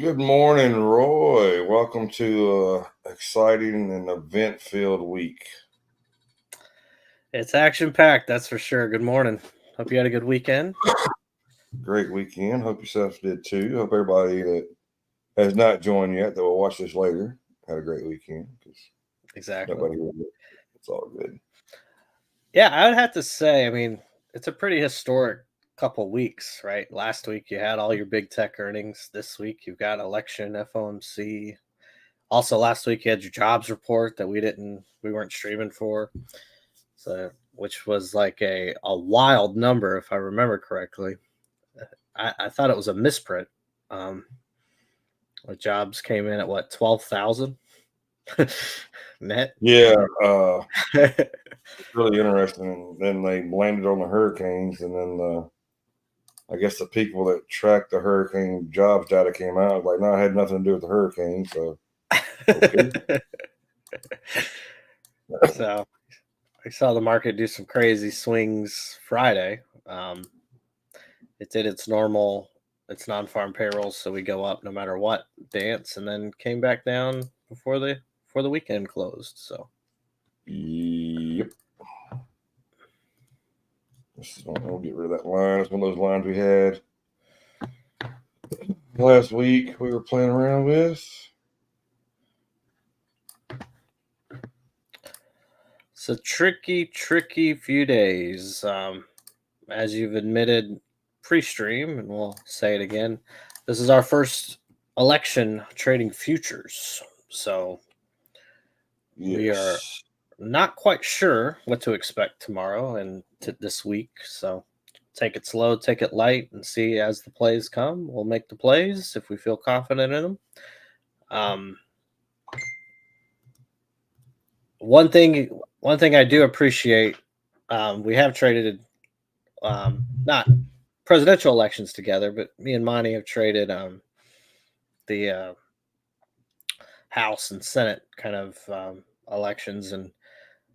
Good morning, Roy. Welcome to exciting and event-filled week. It's action packed, that's for sure. Good morning. Hope you had a good weekend. Great weekend. Hope yourself did too. Hope everybody that has not joined yet that will watch this later had a great weekend because Exactly. nobody will. It's all good. Yeah, I would have to say, it's a pretty historic couple weeks, right? Last week you had all your big tech earnings. This week you've got election, FOMC. Also, last week you had your jobs report that we weren't streaming for. So, which was like a wild number, if I remember correctly. I thought it was a misprint. Um, the jobs came in at what, 12,000 net? Yeah, it's really interesting. And then they landed on the hurricanes, and then I guess the people that tracked the hurricane jobs data came out like, no, it had nothing to do with the hurricane. So, okay. So I saw the market do some crazy swings Friday. It did its non-farm payrolls, so we go up no matter what dance, and then came back down before the weekend closed. So Yep. We'll get rid of that line. It's one of those lines we had last week we were playing around with. it's a tricky few days. As you've admitted pre-stream, and we'll say it again, this is our first election trading futures. So we are Yes. not quite sure what to expect tomorrow and this week. So take it slow, take it light, and see as the plays come. We'll make the plays if we feel confident in them. One thing I do appreciate, we have traded not presidential elections together, but me and Monty have traded the House and Senate kind of elections. And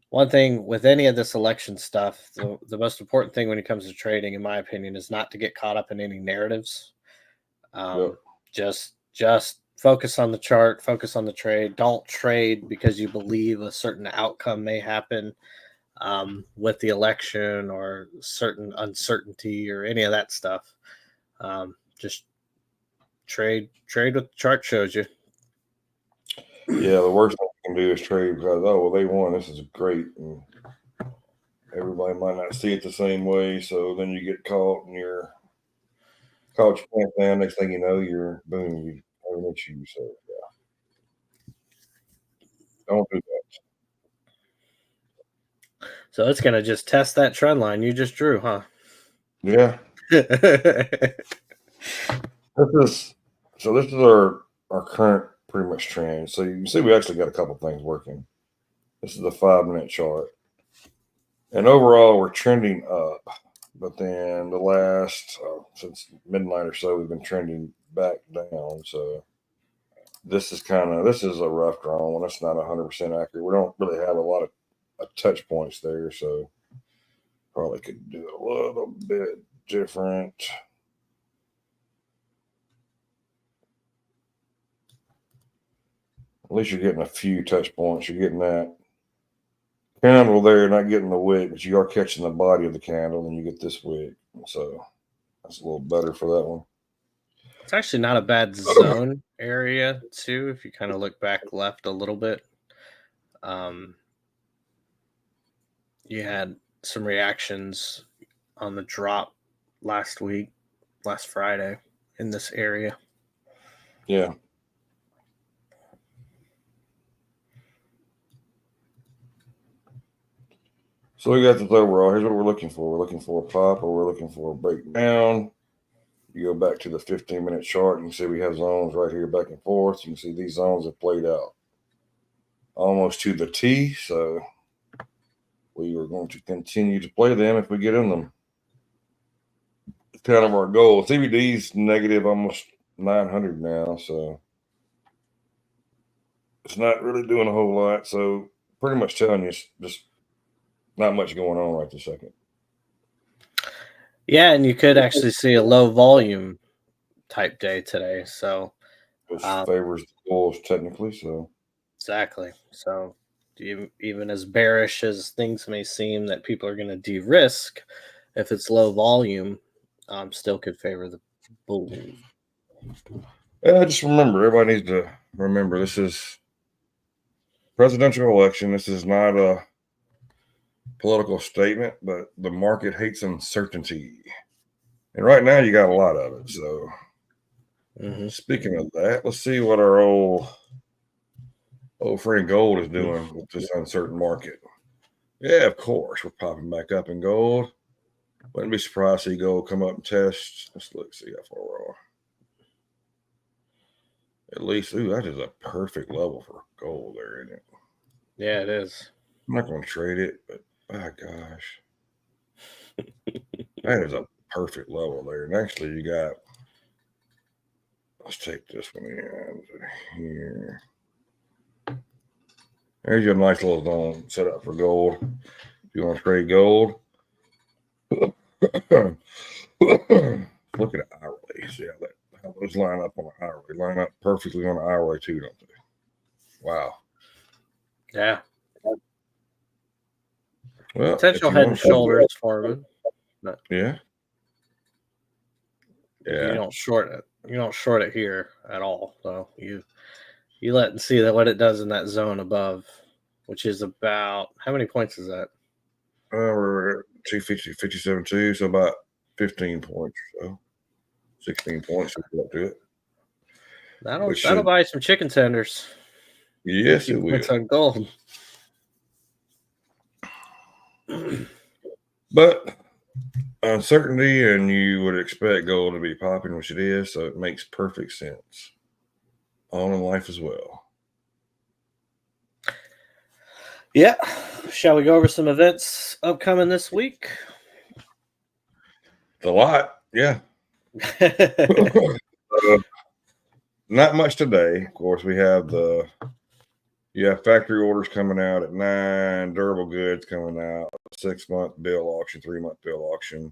one thing with any of this election stuff, the most important thing when it comes to trading, in my opinion, is not to get caught up in any narratives. Yep. Um, just focus on the chart, focus on the trade. Don't trade because you believe a certain outcome may happen with the election or certain uncertainty or any of that stuff. Just trade what the chart shows you. Yeah, the worst thing you can do is trade because, oh, well, they won. This is great. And everybody might not see it the same way. So then you get caught and you're caught your pants down. Next thing you know, you're boom, you have an issue. So don't do So it's gonna just test that trend line you just drew, huh? that. Yeah. This is our current pretty much trend. So you can see we actually got a couple things working. This is a 5-minute chart. And overall, we're trending up. But then the last, since midnight or so, we've been trending back down. So this is a rough draw one. That's not 100% accurate. We don't really have a lot of touch points there. So probably could do it a little bit different. At least you're getting a few touch points. You're getting that candle there, not getting the wick, but you are catching the body of the candle, and you get this wick. So that's a little better for that one. It's actually not a bad zone area too. If you kind of look back left a little bit, um, you had some reactions on the drop last Friday in this area. Yeah. So we got this overall. Here's what we're looking for. We're looking for a pop, or we're looking for a breakdown. You go back to the 15-minute chart, you can see we have zones right here back and forth. You can see these zones have played out almost to the T. So we are going to continue to play them if we get in them. It's kind of our goal. CBD's negative almost 900 now, so it's not really doing a whole lot. So pretty much telling you, it's just not much going on right this second. Yeah, and you could actually see a low volume type day today. So which Um, favors the bulls technically. So exactly. So, even as bearish as things may seem that people are going to de-risk, if it's low volume, still could favor the bulls. just remember, everybody needs to remember this is presidential election. This is not a political statement, but the market hates uncertainty. And right now you got a lot of it. So speaking of that, let's see what our old friend gold is doing with this uncertain market. Yeah, of course, we're popping back up in gold. Wouldn't be surprised to see gold come up and test. Let's look, see how far we're on. At least, that is a perfect level for gold there, isn't it? Yeah, it is. I'm not going to trade it, but my gosh, that is a perfect level there. And actually, you got, let's take this one in here. There's your nice little zone set up for gold. If you want to trade gold, look at hourly. See how those line up on an hourly. Line up perfectly on an hourly too, don't they? Wow. Yeah. Well, Potential head and shoulders forming. But yeah. you don't short it. You don't short it here at all. So you let and see that what it does in that zone above, which is about, how many points is that? We're at 250, 57.2, so about 15 points or so. 16 points if you up to it. That'll buy some chicken tenders. Yes, it will. It's on gold. But uncertainty, and you would expect gold to be popping, which it is, so it makes perfect sense. All in life as well. Yeah. Shall we go over some events upcoming this week? It's a lot, yeah. Not much today. Of course, we have factory orders coming out at 9, durable goods coming out, 6-month bill auction, 3-month bill auction.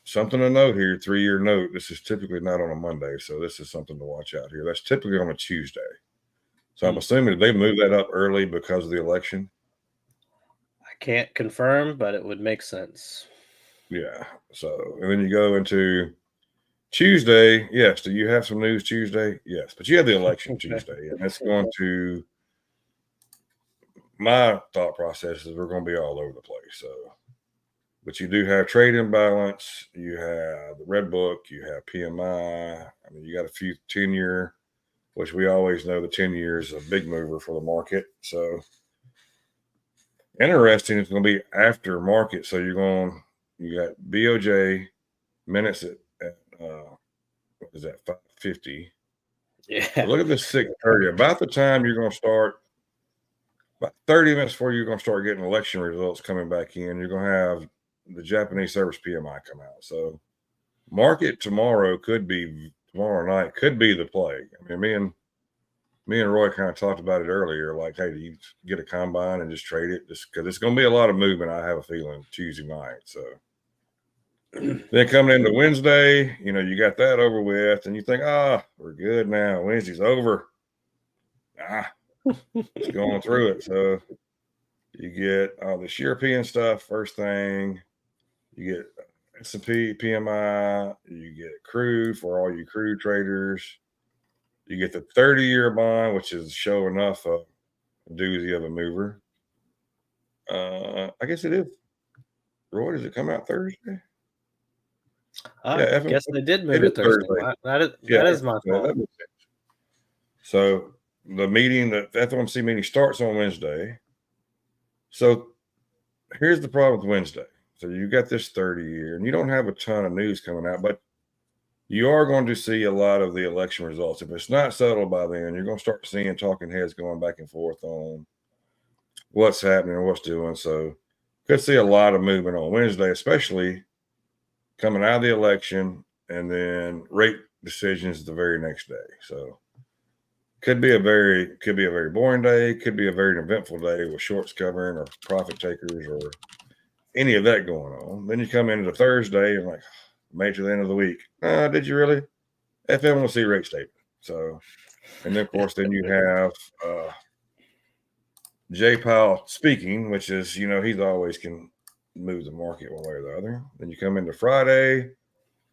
Something to note here, 3-year note. This is typically not on a Monday, so this is something to watch out here. That's typically on a Tuesday. So I'm assuming they moved that up early because of the election. I can't confirm, but it would make sense. Yeah. So, and then you go into Tuesday. Yes. Do you have some news Tuesday? Yes. But you have the election Tuesday, and it's going to, my thought process is we're going to be all over the place. So, but you do have trade imbalance. You have the Red Book. You have PMI. I mean, you got a few 10-year, which we always know the 10 years is a big mover for the market. So interesting. It's going to be after market. So you got BOJ minutes at what is that, 5:50? Yeah. So look at this 6:30. About the time you're going to start, about 30 minutes before you're going to start getting election results coming back in, you're going to have the Japanese service PMI come out. So market tomorrow night could be the play. I mean, me and Roy kind of talked about it earlier. Like, hey, do you get a combine and just trade it? Just because it's going to be a lot of movement, I have a feeling, Tuesday night. So then coming into Wednesday, you got that over with, and you think, we're good now. Wednesday's over. It's going through it. So you get all this European stuff first thing. You get S&P, PMI. You get crude for all you crude traders. You get the 30-year bond, which is show enough a doozy of a mover. I guess it is. Roy, does it come out Thursday? I guess they did move it Thursday. That is my fault. So the FOMC meeting starts on Wednesday. So here's the problem with Wednesday. So you got this 30-year, and you don't have a ton of news coming out, but you are going to see a lot of the election results. If it's not settled by then, you're going to start seeing talking heads going back and forth on what's happening and what's doing. So could see a lot of movement on Wednesday, especially coming out of the election, and then rate decisions the very next day. So could be a very boring day, could be a very eventful day with shorts covering or profit takers or any of that going on. Then you come into Thursday and made to the end of the week. Did you really? FOMC rate statement. So, and then of course, then you have Jay Powell speaking, which is, he's always can move the market one way or the other. Then you come into Friday.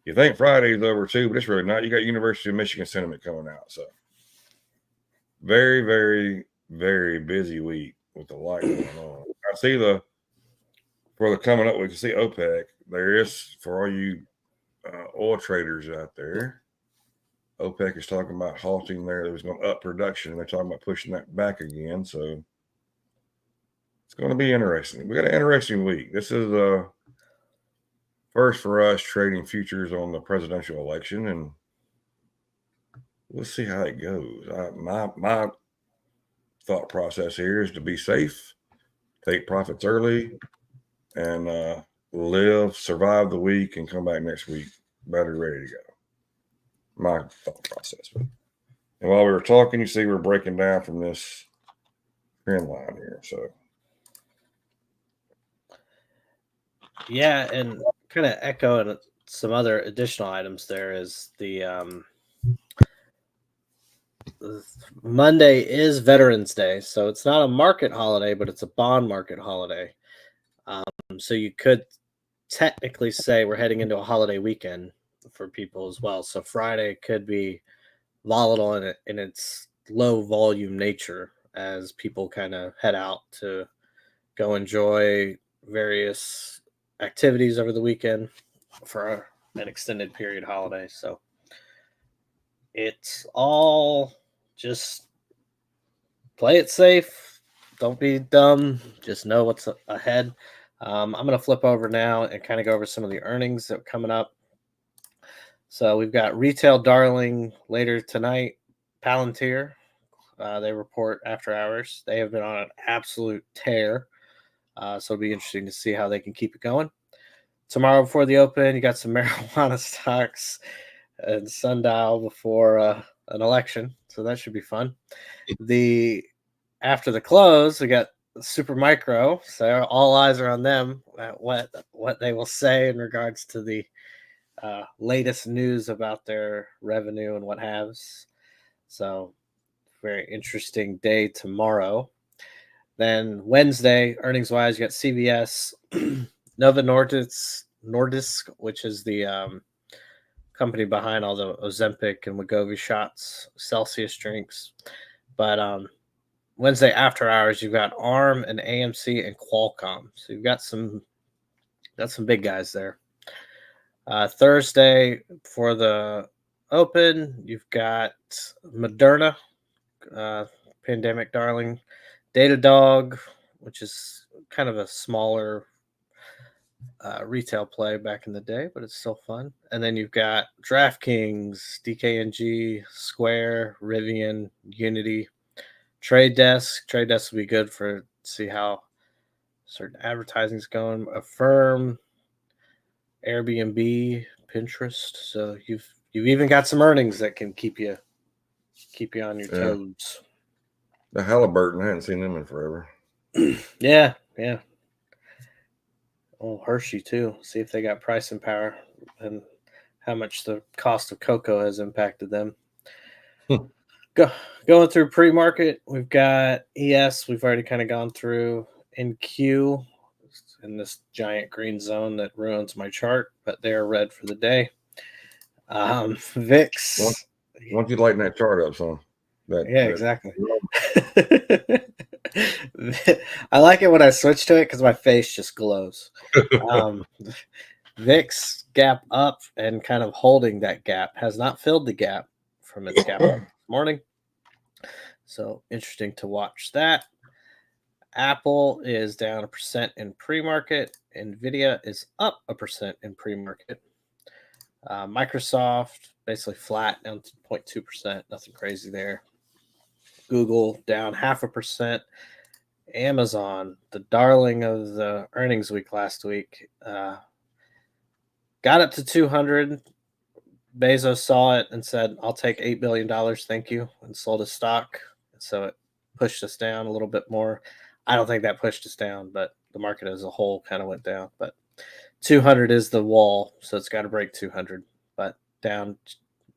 You think Friday's over too, but it's really not. You got University of Michigan sentiment coming out. So very, very, very busy week with a lot going on. I see for the coming up, we can see OPEC. There is, for all you oil traders out there, OPEC is talking about halting there. It was going to up production, and they're talking about pushing that back again. So it's going to be interesting. We got an interesting week. This is first for us trading futures on the presidential election, and we'll see how it goes. My thought process here is to be safe, take profits early, and survive the week, and come back next week better ready to go. My thought process. And while we were talking, you see we're breaking down from this trend line here. So Yeah, and kind of echoing some other additional items there is the Monday is Veterans Day, so it's not a market holiday, but it's a bond market holiday. So you could technically say we're heading into a holiday weekend for people as well. So Friday could be volatile in its low volume nature as people kind of head out to go enjoy various activities over the weekend for an extended period holiday. So it's all just play it safe. Don't be dumb. Just know what's ahead. I'm going to flip over now and kind of go over some of the earnings that are coming up. So we've got Retail Darling later tonight. Palantir, they report after hours. They have been on an absolute tear. So it'll be interesting to see how they can keep it going. Tomorrow before the open, you got some marijuana stocks and Sundial before an election. So that should be fun. After the close, we got Supermicro. So all eyes are on them at what they will say in regards to the latest news about their revenue and what haves. So very interesting day tomorrow. Then Wednesday, earnings wise, you got CVS, Nova Nordisk, which is the company behind all the Ozempic and Wegovy shots, Celsius drinks. But Wednesday after hours, you've got ARM and AMC and Qualcomm. So you've got some big guys there. Thursday for the open, you've got Moderna, pandemic darling, Datadog, which is kind of a smaller retail play back in the day, but it's still fun. And then you've got DraftKings, DKNG, Square, Rivian, Unity, Trade Desk. Trade Desk will be good for see how certain advertising's going. Affirm, Airbnb, Pinterest. So you've even got some earnings that can keep you on your toes. The Halliburton, I hadn't seen them in forever. Yeah. Oh, Hershey too. See if they got pricing power and how much the cost of cocoa has impacted them. Going through pre-market, we've got ES. We've already kind of gone through NQ in this giant green zone that ruins my chart, but they're red for the day. VIX. Once you lighten that chart up, son. Exactly. I like it when I switch to it because my face just glows. VIX gap up and kind of holding that gap, has not filled the gap from its gap this morning. So interesting to watch that. Apple is down 1% in pre-market. Nvidia is up 1% in pre-market. Microsoft basically flat, down 0.2%. Nothing crazy there. Google down 0.5%. Amazon, the darling of the earnings week last week, got up to 200. Bezos saw it and said, "I'll take $8 billion, thank you," and sold his stock. So it pushed us down a little bit more. I don't think that pushed us down, but the market as a whole kind of went down. But 200 is the wall, so it's got to break 200. But down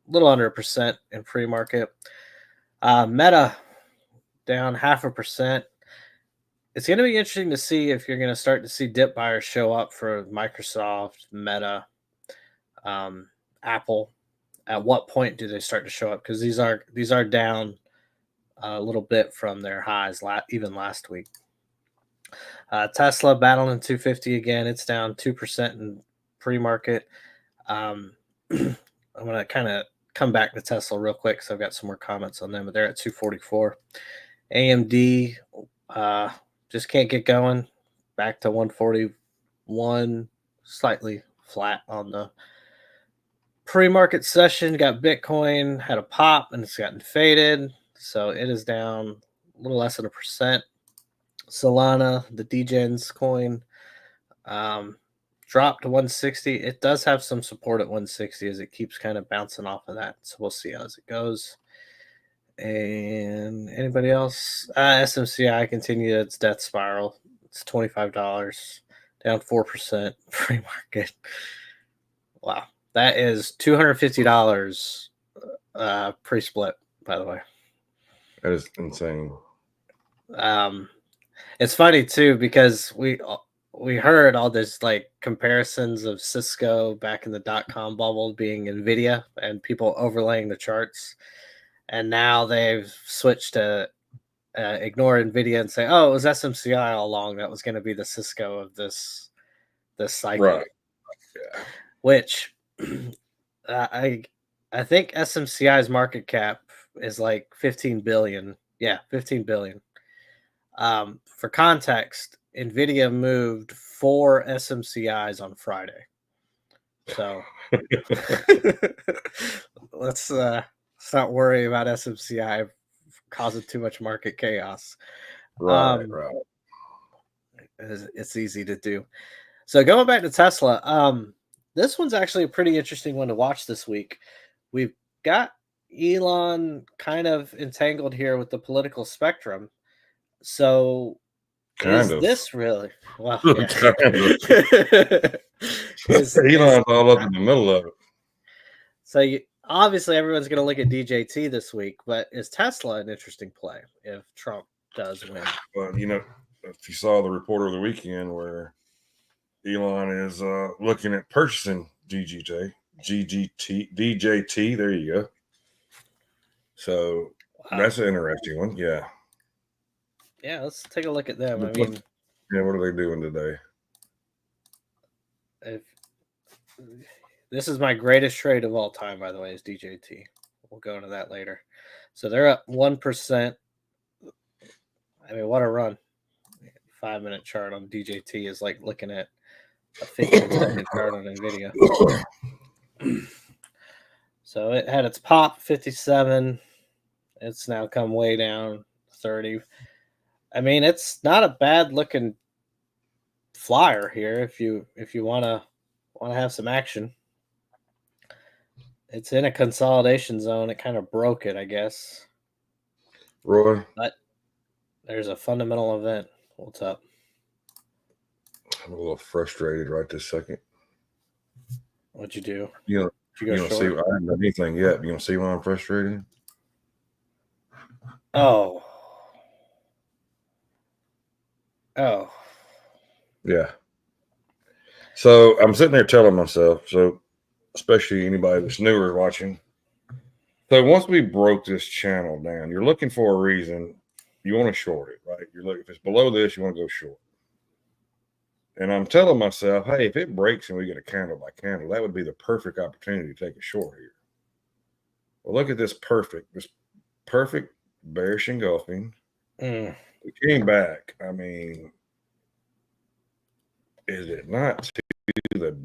little under 1% in pre-market. Meta down 0.5%. It's going to be interesting to see if you're going to start to see dip buyers show up for Microsoft, Meta, Apple. At what point do they start to show up? Because these are down a little bit from their highs even last week. Tesla battling 250 again. It's down 2% in pre-market. I'm going to kind of come back to Tesla real quick because I've got some more comments on them, but they're at 244. AMD just can't get going. Back to 141, slightly flat on the pre-market session. Got Bitcoin, had a pop, and it's gotten faded. So it is down a little less than 1%. Solana, the DGens coin, dropped to 160. It does have some support at 160 as it keeps kind of bouncing off of that. So we'll see how it goes. And anybody else? SMCI continued its death spiral. It's $25, down 4% pre-market. Wow. That is $250 pre-split, by the way. That is insane. It's funny too because we heard all this like comparisons of Cisco back in the .com bubble being Nvidia and people overlaying the charts, and now they've switched to ignore Nvidia and say, "Oh, it was SMCI all along. That was going to be the Cisco of this cycle." Right. Yeah. Which I think SMCI's market cap is like 15 billion. Yeah, 15 billion. For context, Nvidia moved 4 SMCIs on Friday. So let's not worry about SMCI causing too much market chaos. Right. It's easy to do. So going back to Tesla, this one's actually a pretty interesting one to watch this week. We've got Elon kind of entangled here with the political spectrum. So this really? Well, yeah. Elon's all up in the middle of it. So obviously everyone's going to look at DJT this week, but is Tesla an interesting play if Trump does win? Well, if you saw the report over the weekend where Elon is looking at purchasing DJT, there you go. So that's an interesting one. Yeah. Yeah, let's take a look at them. What are they doing today? This is my greatest trade of all time, by the way, is DJT. We'll go into that later. So they're up 1%. I mean, what a run. 5-minute chart on DJT is like looking at a 15-second chart on NVIDIA. So it had its pop 57. It's now come way down 30. I mean, it's not a bad looking flyer here if you want to have some action. It's in a consolidation zone. It kind of broke it, I guess. Roy, but there's a fundamental event. What's up? I'm a little frustrated right this second. What'd you do? You don't see. I haven't done anything yet. You don't see why I'm frustrated? Oh. Yeah. So I'm sitting there telling myself, especially anybody that's newer watching. So once we broke this channel down, you're looking for a reason. You want to short it, right? You're looking, if it's below this, you want to go short. And I'm telling myself, hey, if it breaks and we get a candle by candle, that would be the perfect opportunity to take a short here. Well, look at this perfect bearish engulfing. We came back. I mean, is it not to the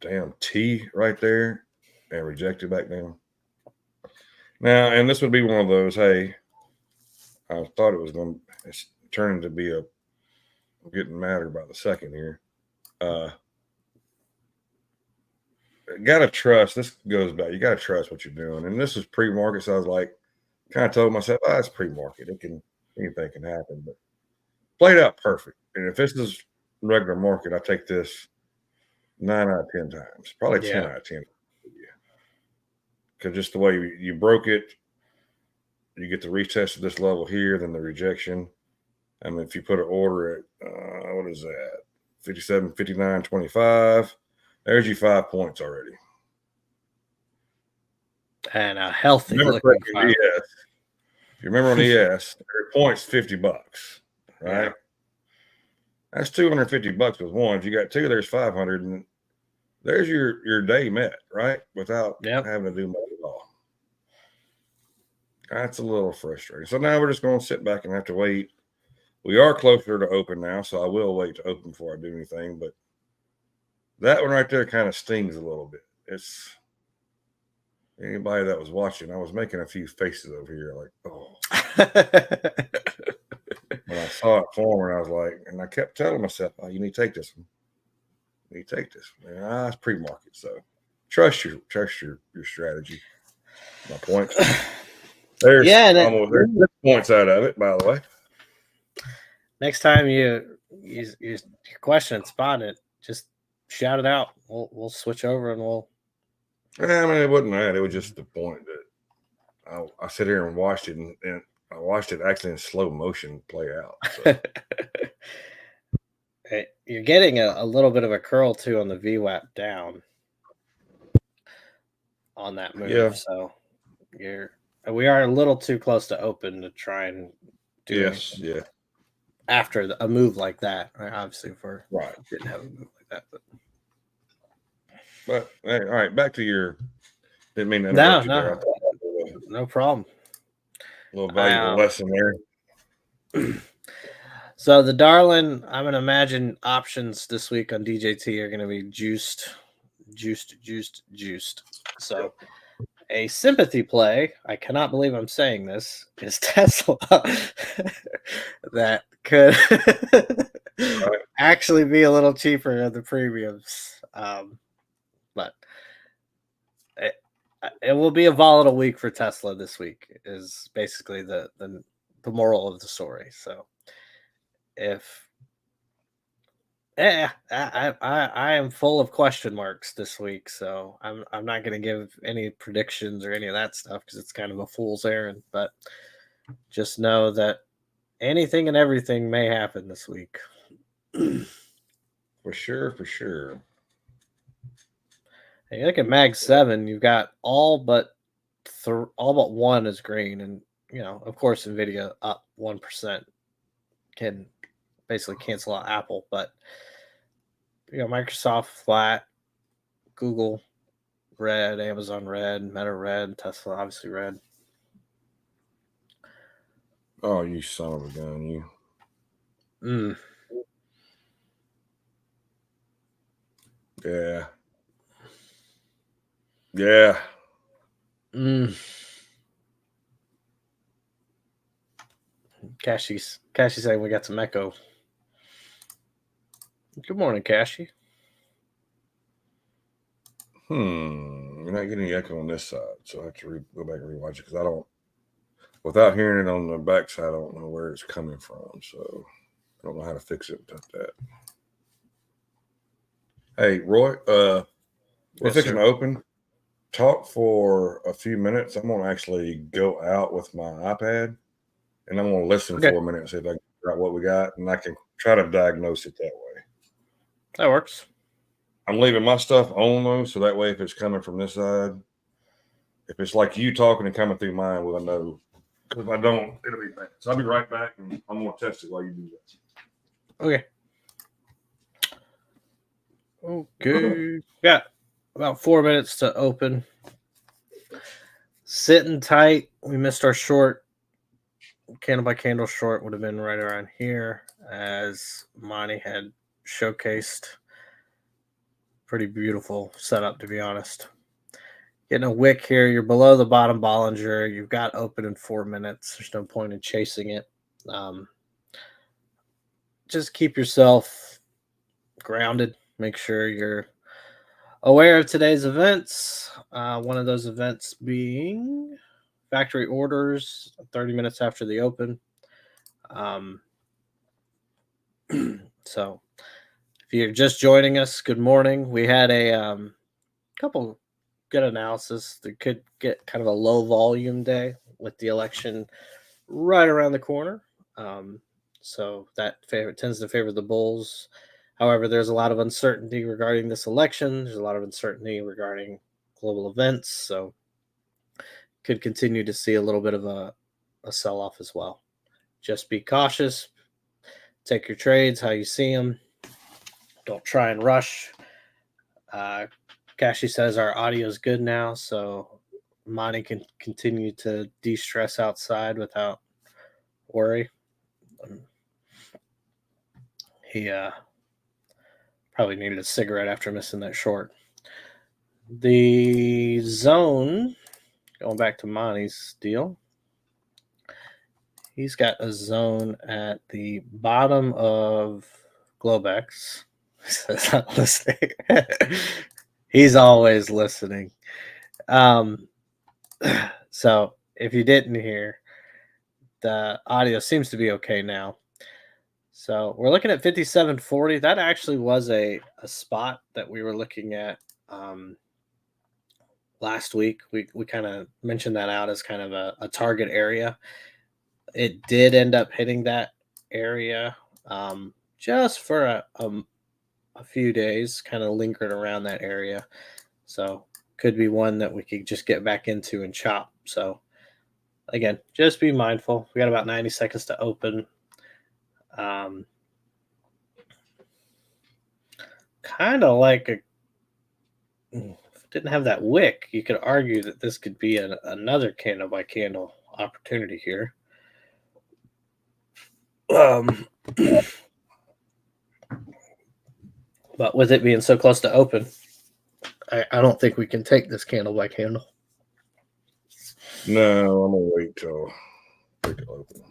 damn T right there and rejected back down? Now, and this would be one of those, hey, I thought it was it's turning to be I'm getting madder by the second here. Gotta trust. This goes back. You gotta trust what you're doing. And this was pre-market, so I was like, kind of told myself, it's pre-market. Anything can happen, but played out perfect. And if this is regular market, I take this 9 out of 10 times, probably 10 out of 10. because just the way you broke it, you get the retest at this level here, then the rejection. I mean, if you put an order at, what is that, 57, 59, 25, there's your 5 points already. And a healthy Remember looking correctly, 5. ES. If you remember on ES, every point's $50, right? Yeah. That's $250 with one. If you got two, there's 500, and there's your day met, right? Without having to do much at all. That's a little frustrating. So now we're just going to sit back and have to wait. We are closer to open now, so I will wait to open before I do anything. But that one right there kind of stings a little bit. It's anybody that was watching, I was making a few faces over here like, oh. When I saw it form, I was like, and I kept telling myself, oh, you need to take this one. You need to take this one. It's pre-market, so trust your strategy. My point. There's almost there's 6 points out of it, by the way. Next time you question it, spot it, just shout it out. We'll switch over and we'll. I mean, it wasn't that. It was just the point that I sit here and watched it, and I watched it actually in slow motion play out. So. You're getting a little bit of a curl too on the VWAP down on that move. Yeah. So we are a little too close to open to try and do anything after a move like that. Right? Obviously, if we right, didn't have a move like that, but hey, all right, back to your. Didn't mean to interrupt you there. No problem. A little valuable lesson there. So the Darlin, I'm going to imagine options this week on DJT are going to be juiced. So a sympathy play, I cannot believe I'm saying this, is Tesla that could actually be a little cheaper at the premiums. But it will be a volatile week for Tesla this week is basically the moral of the story. So I am full of question marks this week, so I'm not going to give any predictions or any of that stuff because it's kind of a fool's errand. But just know that anything and everything may happen this week. For sure. Hey, look at Mag 7. You've got all but one is green, and of course, Nvidia up 1% can basically cancel out Apple, but Microsoft flat, Google red, Amazon red, Meta red, Tesla obviously red. Oh, you son of a gun, you. Yeah. Cashy's saying we got some echo. Good morning, Cashy. You're not getting any echo on this side, so I have to go back and rewatch it because I don't. Without hearing it on the back side, I don't know where it's coming from, so I don't know how to fix it without that. Hey, Roy, we're fixing to open. Talk for a few minutes. I'm going to actually go out with my iPad, and I'm going to listen for a minute and see if I can figure out what we got, and I can try to diagnose it that way. That works. I'm leaving my stuff on, though, so that way if it's coming from this side, if it's like you talking and coming through mine, we'll know. Because if I don't, it'll be bad. So I'll be right back, and I'm going to test it while you do that. Okay. Got about 4 minutes to open. Sitting tight. We missed our short. Candle by candle short would have been right around here, as Monty had showcased. Pretty beautiful setup, to be honest. Getting a wick here. You're below the bottom Bollinger. You've got open in 4 minutes. There's no point in chasing it. Just keep yourself grounded. Make sure you're aware of today's events. One of those events being factory orders 30 minutes after the open. So if you're just joining us, good morning. We had a couple good analysis. They could get kind of a low volume day with the election right around the corner. So that tends to favor the bulls. However, there's a lot of uncertainty regarding this election. There's a lot of uncertainty regarding global events. So could continue to see a little bit of a sell off as well. Just be cautious. Take your trades how you see them. Don't try and rush. Kashi says our audio is good now, so Monty can continue to de-stress outside without worry. He probably needed a cigarette after missing that short. The zone, going back to Monty's deal, he's got a zone at the bottom of Globex. He's not listening. He's always listening. So if you didn't hear, the audio seems to be okay now. So we're looking at 57.40. That actually was a spot that we were looking at last week. We kind of mentioned that out as kind of a target area. It did end up hitting that area just for a few days, kind of lingered around that area. So could be one that we could just get back into and chop. So again, just be mindful. We got about 90 seconds to open. Kind of like if it didn't have that wick, you could argue that this could be another candle by candle opportunity here. But with it being so close to open, I don't think we can take this candle by candle. No, I'm gonna wait till open.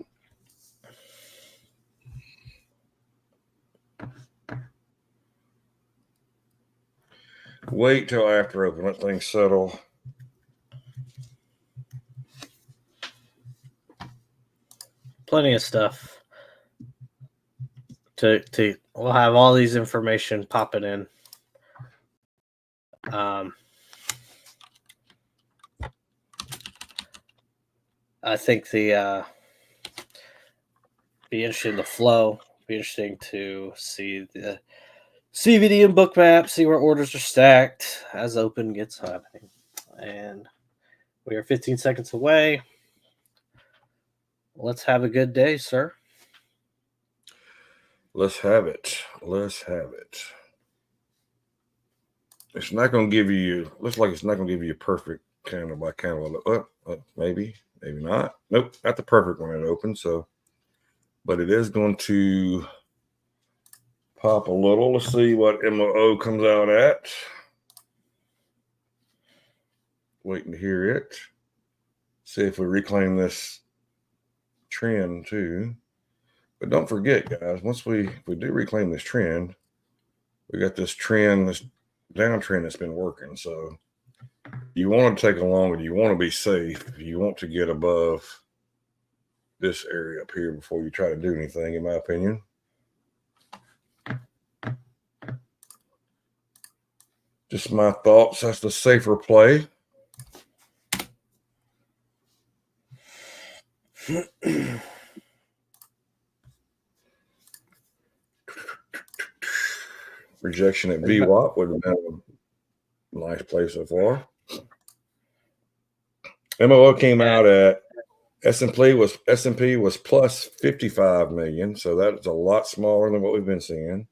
Wait till after open. Let things settle. Plenty of stuff. We'll have all these information popping in. I think be interesting the flow. Be interesting to see the CVD and Bookmap, see where orders are stacked as open gets happening. And we are 15 seconds away. Let's have a good day, sir. Let's have it. Let's have it. It's not going to give you, looks like it's not going to give you a perfect candle by candle. Maybe not. Nope, not the perfect one it opened. So, but it is going to pop a little. Let's see what MOO comes out at. Waiting to hear it. See if we reclaim this trend too. But don't forget, guys, if we do reclaim this trend, we got this trend, this downtrend that's been working. So you want to take it longer. You want to be safe. You want to get above this area up here before you try to do anything, in my opinion. Just my thoughts. That's the safer play. Rejection at VWAP would have been a nice play so far. MOO came out at S&P was plus 55 million, so that's a lot smaller than what we've been seeing.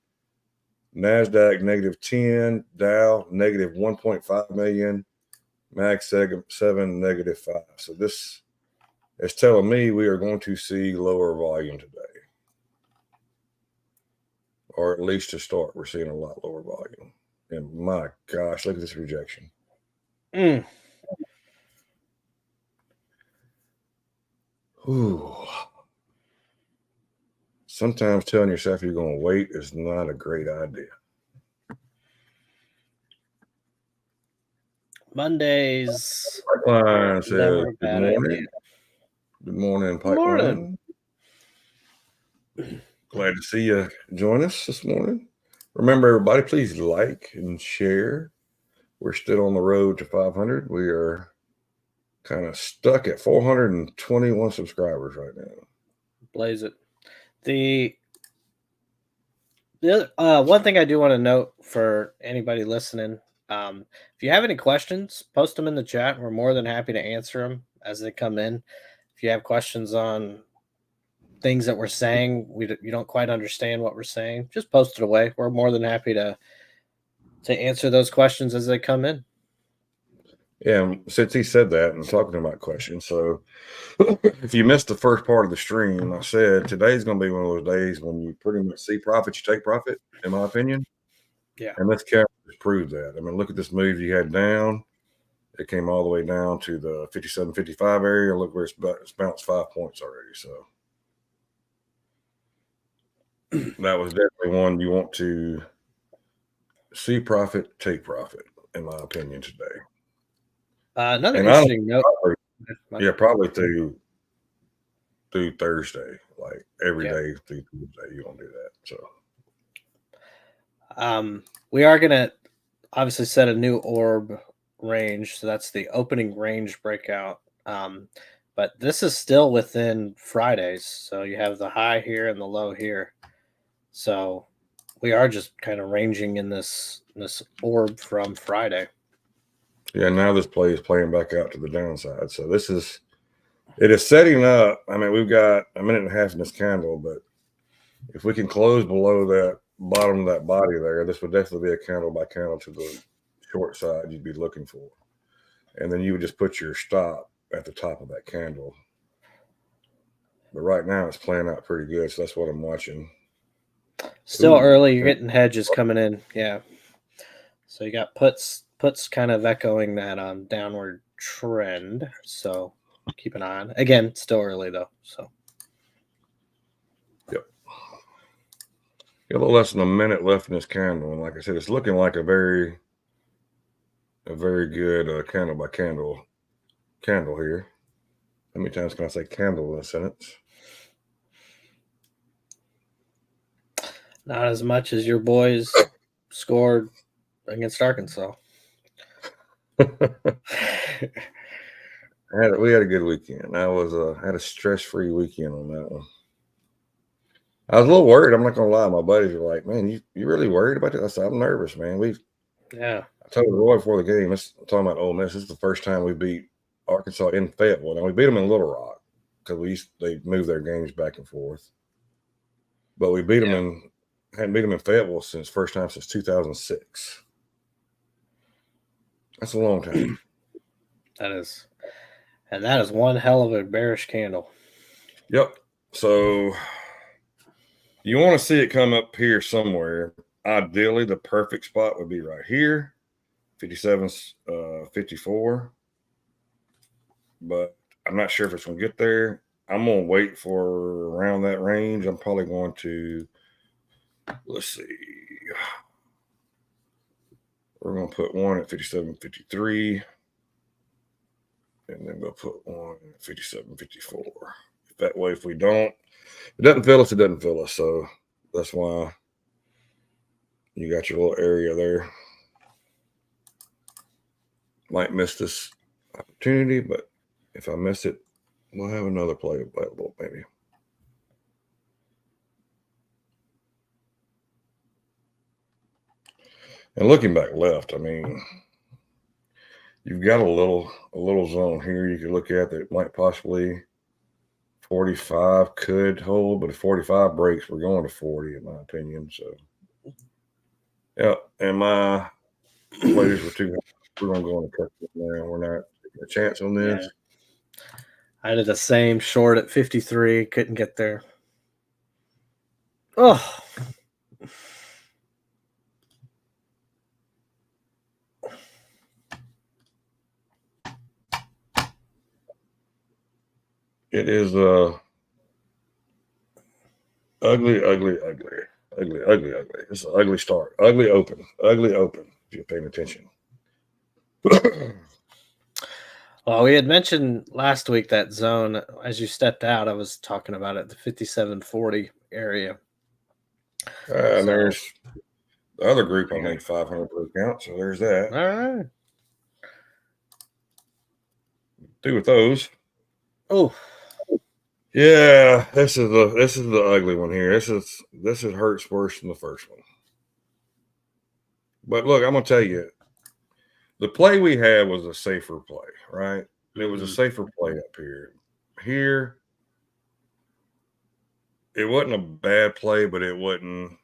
NASDAQ negative 10, Dow negative 1.5 million, Mag 7 negative 5. So this is telling me we are going to see lower volume today. Or at least to start, we're seeing a lot lower volume. And my gosh, look at this rejection. Ooh. Sometimes telling yourself you're going to wait is not a great idea. Mondays. Pipeline says, good morning. Good morning, Pipeline. Glad to see you join us this morning. Remember, everybody, please like and share. We're still on the road to 500. We are kind of stuck at 421 subscribers right now. Blaze it. The other, one thing I do want to note for anybody listening, if you have any questions, post them in the chat. We're more than happy to answer them as they come in. If you have questions on things that we're saying, you don't quite understand what we're saying, just post it away. We're more than happy to answer those questions as they come in. Yeah, and since he said that and talking about questions, so if you missed the first part of the stream, I said today's going to be one of those days when you pretty much see profit, you take profit, in my opinion. Yeah. And this cap proved that. I mean, look at this move you had down. It came all the way down to the 57, 55 area. Look where it's bounced 5 points already. So that was definitely one you want to see profit, take profit, in my opinion, today. Another interesting note. Probably through Thursday, like every day through Tuesday, you want to do that. So, we are gonna obviously set a new orb range, so that's the opening range breakout. But this is still within Fridays, so you have the high here and the low here. So we are just kind of ranging in this orb from Friday. Yeah, now this play is playing back out to the downside. So it is setting up. I mean, we've got a minute and a half in this candle, but if we can close below that bottom of that body there, this would definitely be a candle by candle to the short side you'd be looking for. And then you would just put your stop at the top of that candle. But right now it's playing out pretty good, so that's what I'm watching. Still early, you're getting hedges coming in. Yeah. So you got puts kind of echoing that downward trend. So keep an eye on. Again, still early though. So yep. Got a little less than a minute left in this candle, and like I said, it's looking like a very good candle by candle here. How many times can I say candle in a sentence? Not as much as your boys scored against Arkansas. We had a good weekend. I had a stress-free weekend on that one. I was a little worried. I'm not gonna lie. My buddies were like, "Man, you really worried about this?" I said, "I'm nervous, man." I told Roy before the game. I'm talking about Ole Miss. This is the first time we beat Arkansas in Fayetteville. Now we beat them in Little Rock because they moved their games back and forth. But we beat them hadn't beat them in Fayetteville first time since 2006. That's a long time. That is one hell of a bearish candle. Yep. So you want to see it come up here somewhere. Ideally, the perfect spot would be right here, 57, 54. But I'm not sure if it's going to get there. I'm going to wait for around that range. I'm probably going to, let's see. We're going to put one at 57.53. And then we'll put one at 57.54. That way, if we don't, it doesn't fill us, it doesn't fill us. So that's why you got your little area there. Might miss this opportunity, but if I miss it, we'll have another play available, maybe. And looking back left, I mean, you've got a little zone here you could look at that might possibly 45 could hold, but if 45 breaks, we're going to 40, in my opinion. So, yeah, and my players were too high. We're going to go on a cut there. We're not taking a chance on this. Yeah. I did the same short at 53. Couldn't get there. Oh. It is ugly. It's an ugly start. Ugly open. If you're paying attention. Well, we had mentioned last week that zone. As you stepped out, I was talking about it, the 57.40 area. And The other group, I think 500 per account. So there's that. All right. Do with those. Oh, yeah. This is the ugly one here. This hurts worse than the first one. But look, I'm gonna tell you, the play we had was a safer play, right? It was a safer play up here. Here, it wasn't a bad play, but it wasn't.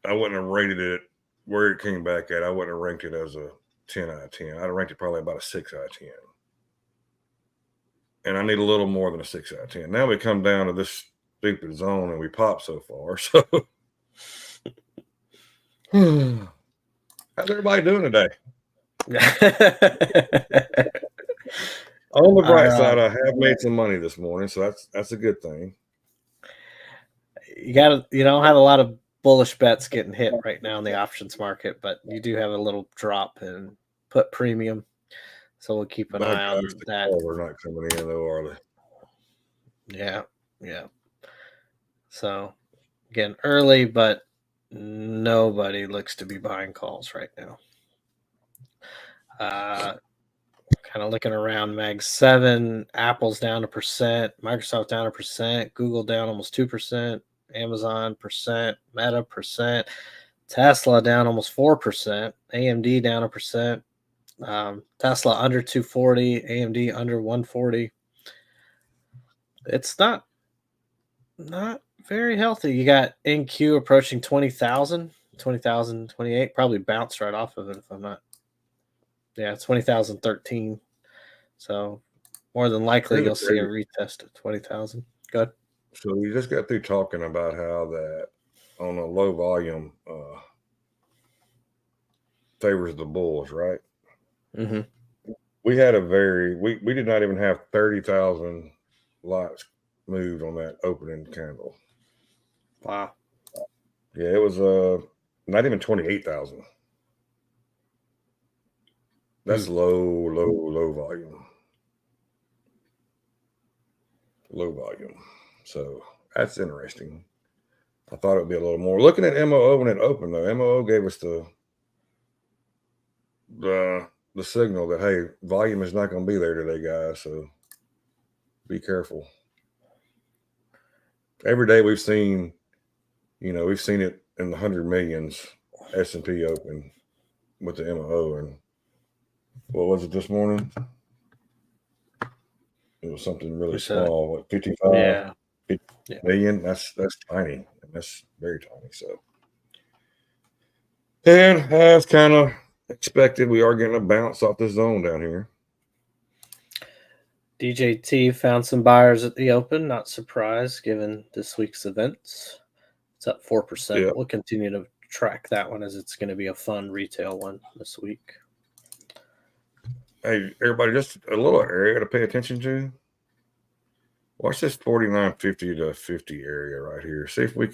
I wouldn't have rated it where it came back at. I wouldn't have ranked it as a 10 out of 10. I'd have ranked it probably about a 6 out of 10. And I need a little more than a 6 out of 10. Now we come down to this stupid zone and we pop so far. So, how's everybody doing today? On the bright side, I have made some money this morning, so that's a good thing. You don't have a lot of bullish bets getting hit right now in the options market, but you do have a little drop in put premium. So we'll keep an eye on that. We're not coming in though, are they? Yeah. So again, early, but nobody looks to be buying calls right now. Kind of looking around Mag 7, Apple's down 1%, Microsoft down 1%, Google down almost 2%, Amazon %, Meta %, Tesla down almost 4%, AMD down 1%, Tesla under 240, AMD under 140. It's not very healthy. You got NQ approaching 20,000, 20,028, probably bounced right off of it if I'm not. Yeah, 20,013. So more than likely you'll see a retest of 20,000. Good. So we just got through talking about how that on a low volume favors the bulls, right? Mm-hmm. We had we did not even have 30,000 lots moved on that opening candle. Wow. Yeah, it was not even 28,000. That's low volume. Low volume. So that's interesting. I thought it would be a little more. Looking at MOO when it opened, though, MOO gave us the signal that, hey, volume is not going to be there today, guys. So be careful. Every day we've seen it in the 100 millions S&P open with the MOO. And what was it this morning? It was something really small, what, 55 million? That's tiny. That's very tiny. So, and as kind of expected, we are getting a bounce off the zone down here. DJT found some buyers at the open. Not surprised given this week's events. It's up 4%. Yeah. We'll continue to track that one as it's going to be a fun retail one this week. Hey, everybody, just a little area to pay attention to. Watch this 49.50 to 50 area right here. See if we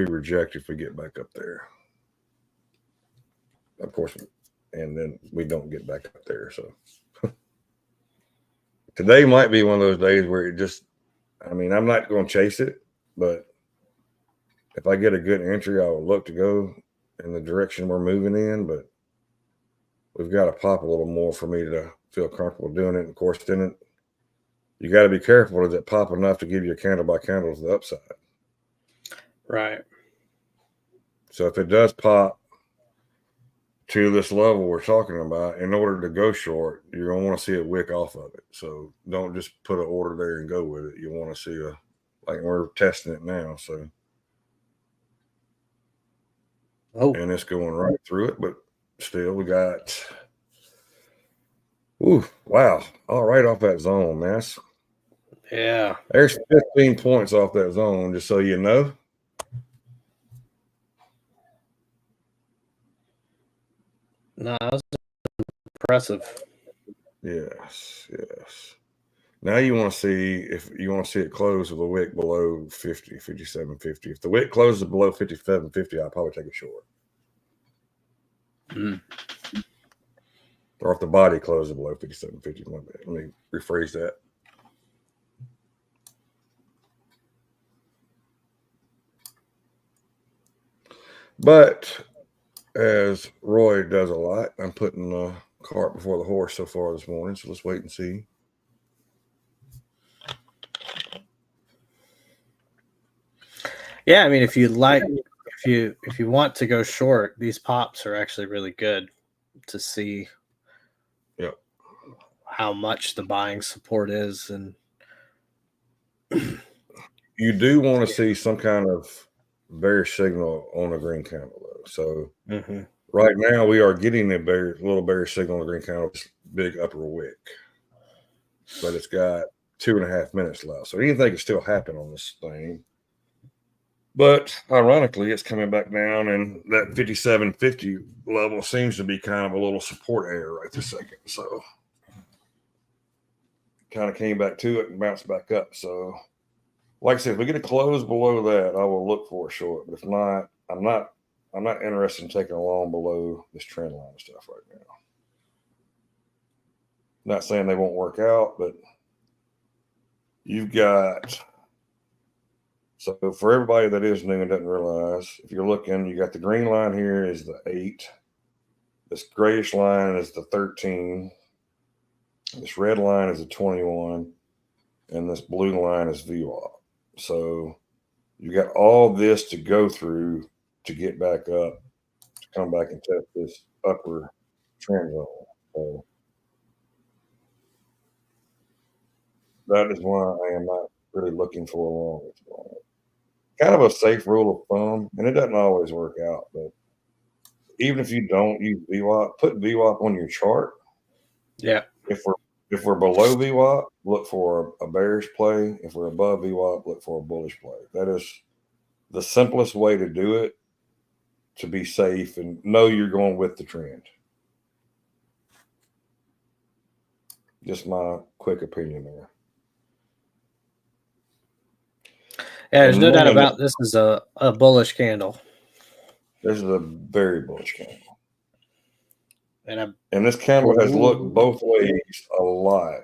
reject, if we get back up there. Of course, and then we don't get back up there. So today might be one of those days where I'm not going to chase it, but if I get a good entry, I will look to go in the direction we're moving in, but we've got to pop a little more for me to feel comfortable doing it. And of course, then you got to be careful. Does it pop enough to give you a candle by candle to the upside? Right. So if it does pop to this level we're talking about, in order to go short, you're going to want to see a wick off of it. So don't just put an order there and go with it. You want to see like we're testing it now. So, and it's going right through it, but still we got, wow. All right, off that zone, man. Yeah. There's 15 points off that zone, just so you know. No, that was impressive. Yes. Now you want to see it close with a wick below 50, 57.50. If the wick closes below 57.50, I'll probably take a short. Or if the body closes below 57.50. Let me rephrase that. But as Roy does a lot, I'm putting the cart before the horse so far this morning. So let's wait and see. Yeah, I mean, if you want to go short, these pops are actually really good to see. Yep. How much the buying support is, and you do want to see some kind of bearish signal on the green candle, though. So right now we are getting a little bearish signal on the green candle, big upper wick, but it's got 2.5 minutes left. So anything can still happen on this thing. But ironically, it's coming back down, and that 57.50 level seems to be kind of a little support area right this second. So kind of came back to it and bounced back up. So like I said, if we get a close below that, I will look for a short. But if not, I'm not interested in taking a long below this trend line stuff right now. Not saying they won't work out, but you've got. So for everybody that is new and doesn't realize, if you're looking, you got the green line here is the 8. This grayish line is the 13. This red line is the 21. And this blue line is VWAP. So you got all this to go through to get back up, to come back and test this upper trend zone. So that is why I am not really looking for a long. Kind of a safe rule of thumb, and it doesn't always work out, but even if you don't use VWAP, put VWAP on your chart. Yeah. If we're below VWAP, look for a bearish play. If we're above VWAP, look for a bullish play. That is the simplest way to do it, to be safe and know you're going with the trend. Just my quick opinion there. Yeah, there's no doubt about this is a bullish candle. This is a very bullish candle. And this candle has looked both ways a lot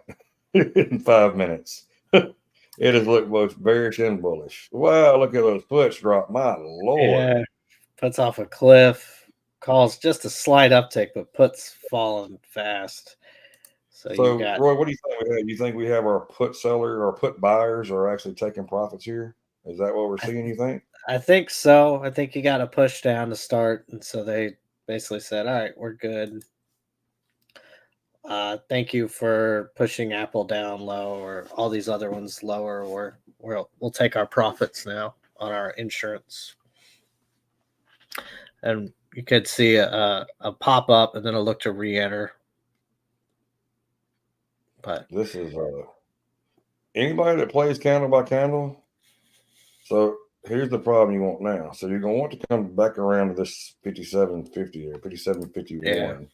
in 5 minutes. It has looked both bearish and bullish. Wow, look at those puts drop. My Lord. Yeah, puts off a cliff, calls just a slight uptick, but puts falling fast. So you got, Roy, what do you think we have? You think we have our put seller or put buyers are actually taking profits here? Is that what we're seeing, you think? I think so. I think you got to push down to start. And so they basically said, all right, we're good. Thank you for pushing Apple down low, or all these other ones lower. We'll take our profits now on our insurance. And you could see a pop up and then a look to re-enter. But this is anybody that plays candle by candle. So here's the problem you want now. So you're going to want to come back around to this 57.50 or 57.51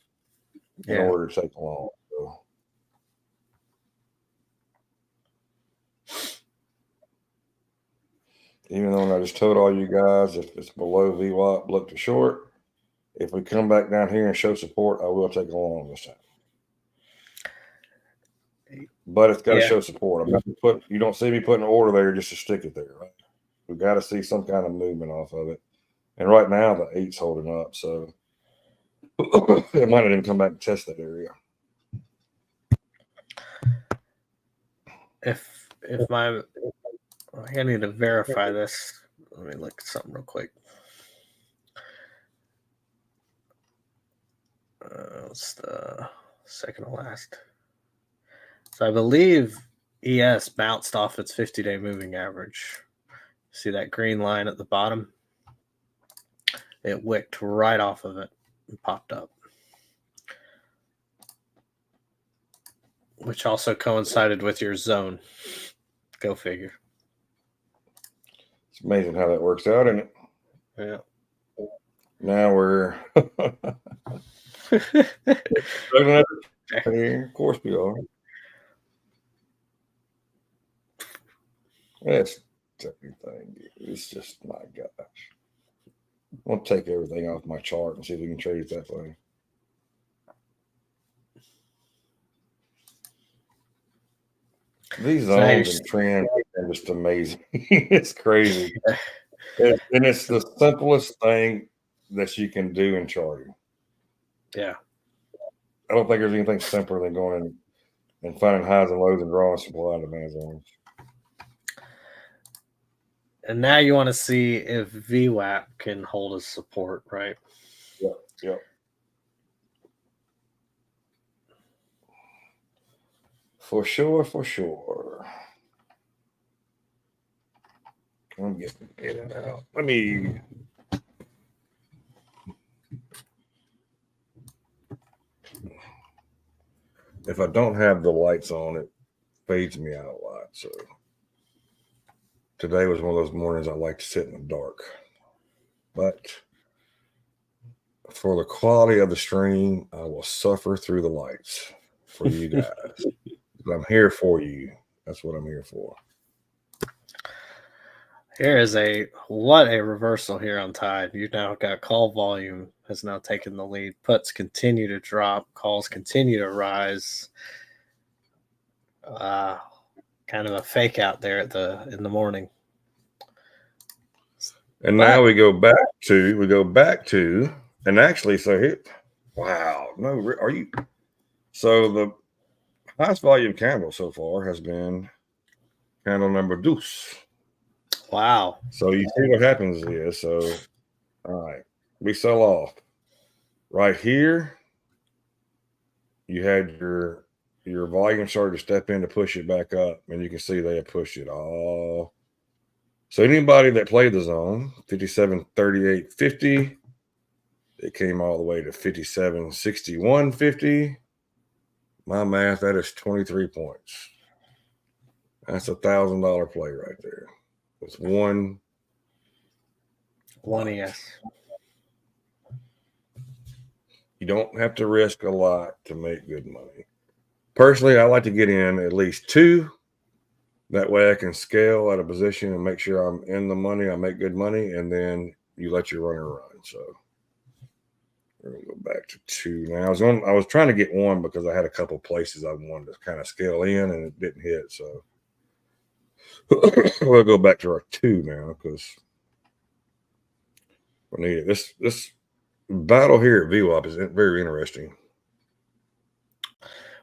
in order to take long. So. Even though I just told all you guys, if it's below VWAP, look to short. If we come back down here and show support, I will take a long this time. But it's got to show support. You don't see me putting an order there just to stick it there, right? We've got to see some kind of movement off of it. And right now, the 8's holding up, so it might not even come back and test that area. I need to verify this. Let me look at something real quick. It's the second to last. So I believe ES bounced off its 50-day moving average. See that green line at the bottom? It wicked right off of it and popped up, which also coincided with your zone. Go figure. It's amazing how that works out, isn't it? Yeah. Now we're of course we are. That's everything. It's just, my gosh. I'm gonna take everything off my chart and see if we can trade it that way. These zones and trends are just amazing. It's crazy. And it's the simplest thing that you can do in charting. Yeah. I don't think there's anything simpler than going in and finding highs and lows and drawing supply and demand zones. And now you want to see if VWAP can hold as support, right? Yep. For sure. I'm getting it out. Let me. If I don't have the lights on, it fades me out a lot. So today was one of those mornings I like to sit in the dark. But for the quality of the stream, I will suffer through the lights for you guys. I'm here for you. That's what I'm here for. Here is what a reversal here on Tide. You've now got call volume has now taken the lead. Puts continue to drop. Calls continue to rise. Kind of a fake out there in the morning. And now we go back to, and actually, so here, wow, no, are you? So the highest volume candle so far has been candle number deuce. Wow. So you see what happens is, so, all right, we sell off. Right here, you had your volume started to step in to push it back up, and you can see they have pushed it all. So anybody that played the zone, 57.38.50, it came all the way to 57.61.50. My math, that is 23 points. That's $1,000 play right there. With one ES. You don't have to risk a lot to make good money. Personally, I like to get in at least two. That way I can scale at a position and make sure I'm in the money, I make good money, and then you let your runner run. So we're gonna go back to two now. I was trying to get one because I had a couple places I wanted to kind of scale in and it didn't hit. So we'll go back to our two now because we need it. This battle here at VWAP is very interesting.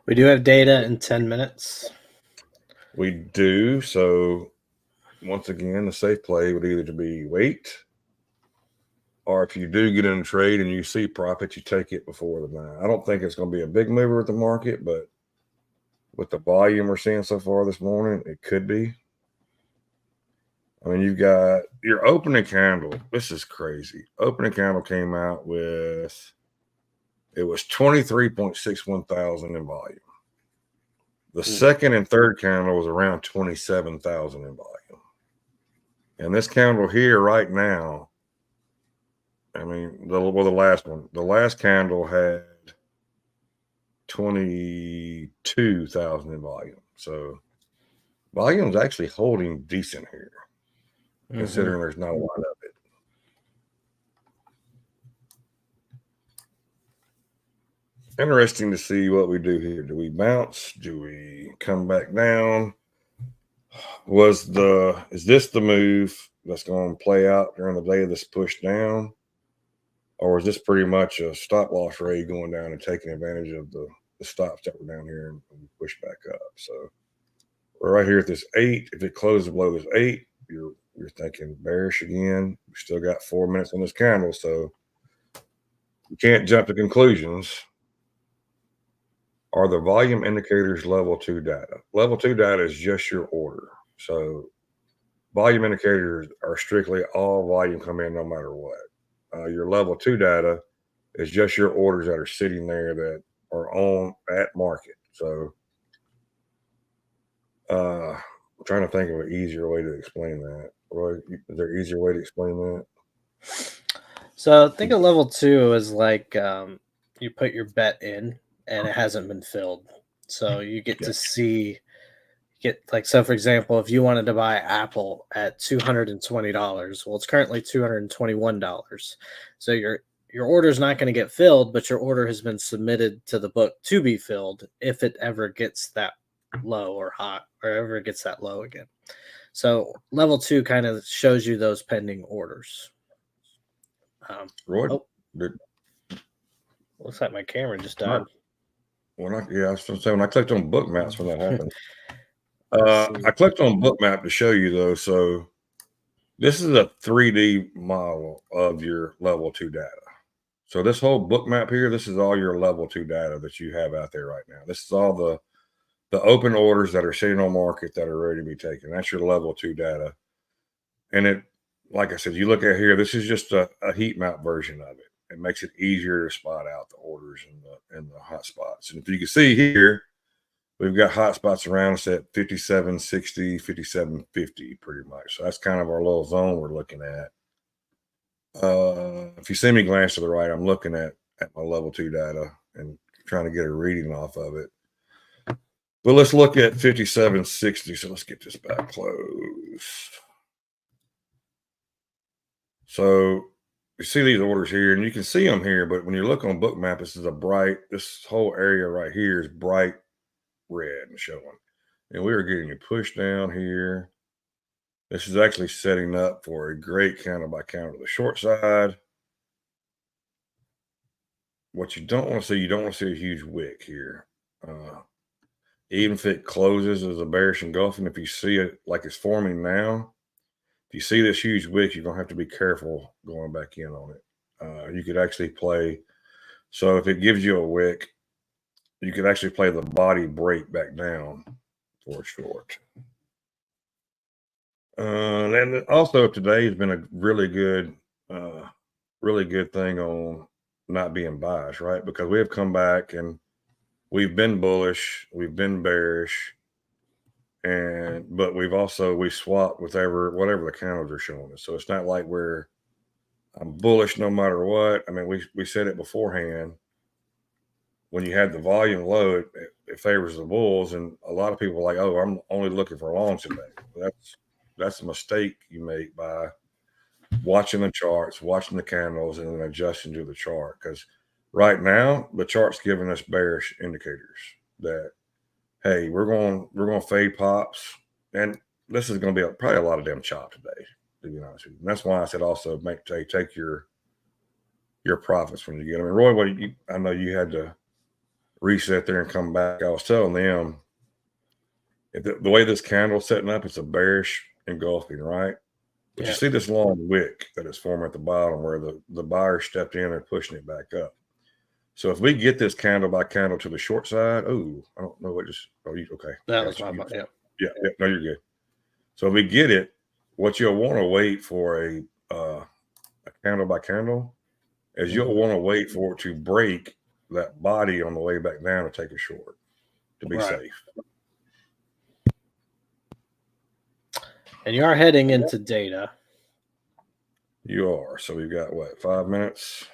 We do have data in 10 minutes. We do. So once again, the safe play would either to be wait, or if you do get in a trade and you see profit, you take it before the 9. I don't think it's going to be a big mover with the market, but with the volume we're seeing so far this morning, it could be. I mean, you've got your opening candle. This is crazy. Opening candle came out with, it was 23.61 thousand in volume. The second and third candle was around 27,000 in volume. And this candle here right now, I mean, the last one, the last candle had 22,000 in volume. So volume's actually holding decent here, considering there's not a lot of it. Interesting to see what we do here. Do we bounce? Do we come back down? Is this the move that's going to play out during the day of this push down? Or is this pretty much a stop loss raid going down and taking advantage of the stops that were down here and push back up? So we're right here at this 8. If it closes below this 8, you're thinking bearish again. We still got 4 minutes on this candle, so you can't jump to conclusions. Are the volume indicators level 2 data? Level 2 data is just your order. So volume indicators are strictly all volume come in no matter what. Your level 2 data is just your orders that are sitting there that are on at market. So I'm trying to think of an easier way to explain that. Roy, is there an easier way to explain that? So think of level 2 as like you put your bet in and it hasn't been filled. So you get to see, so for example, if you wanted to buy Apple at $220, well, it's currently $221. So your order is not going to get filled, but your order has been submitted to the book to be filled if it ever gets that low or hot, or ever it gets that low again. So level 2 kind of shows you those pending orders. Roy, oh. did, Looks like my camera just died. I was going to say, when I clicked on book maps when that happened. See. I clicked on book map to show you, though. So this is a 3D model of your level 2 data. So this whole book map here, this is all your level 2 data that you have out there right now. This is all the open orders that are sitting on market that are ready to be taken. That's your level 2 data. And it, like I said, you look at here, this is just a heat map version of it. It makes it easier to spot out the orders and the hot spots. And if you can see here, we've got hot spots around us at 5760, 5750 pretty much. So that's kind of our little zone we're looking at. If you see me glance to the right, I'm looking at my level 2 data and trying to get a reading off of it. But let's look at 5760. So let's get this back close. So you see these orders here, and you can see them here, but when you look on book map, this whole area right here is bright red and showing. And we are getting a push down here. This is actually setting up for a great counter by counter to the short side. What you don't want to see, you don't want to see a huge wick here. Even if it closes as a bearish engulfing, if you see it like it's forming now, if you see this huge wick, you're going to have to be careful going back in on it. You could actually play. So if it gives you a wick, you could actually play the body break back down for a short. And also today has been a really good thing on not being biased, right? Because we have come back and we've been bullish, we've been bearish, but we swapped with whatever the counters are showing us. So it's not like I'm bullish no matter what. I mean, we said it beforehand. When you had the volume low, it favors the bulls, and a lot of people are like, "Oh, I'm only looking for longs today." That's a mistake you make by watching the charts, watching the candles, and then adjusting to the chart. Because right now, the chart's giving us bearish indicators that, hey, we're going to fade pops, and this is going to be probably a lot of damn chop today, to be honest with you. And that's why I said also take your profits when you get them. And Roy, I know you had to reset there and come back. I was telling them the way this candle's setting up, it's a bearish engulfing, right? But you see this long wick that is forming at the bottom where the buyer stepped in and pushing it back up. So if we get this candle by candle to the short side, I don't know what okay. That was my yeah. No, you're good. So if we get it, what you'll want to wait for a candle by candle is you'll want to wait for it to break that body on the way back down to take a short to be safe. And you are heading into data. You are. So we've got 5 minutes?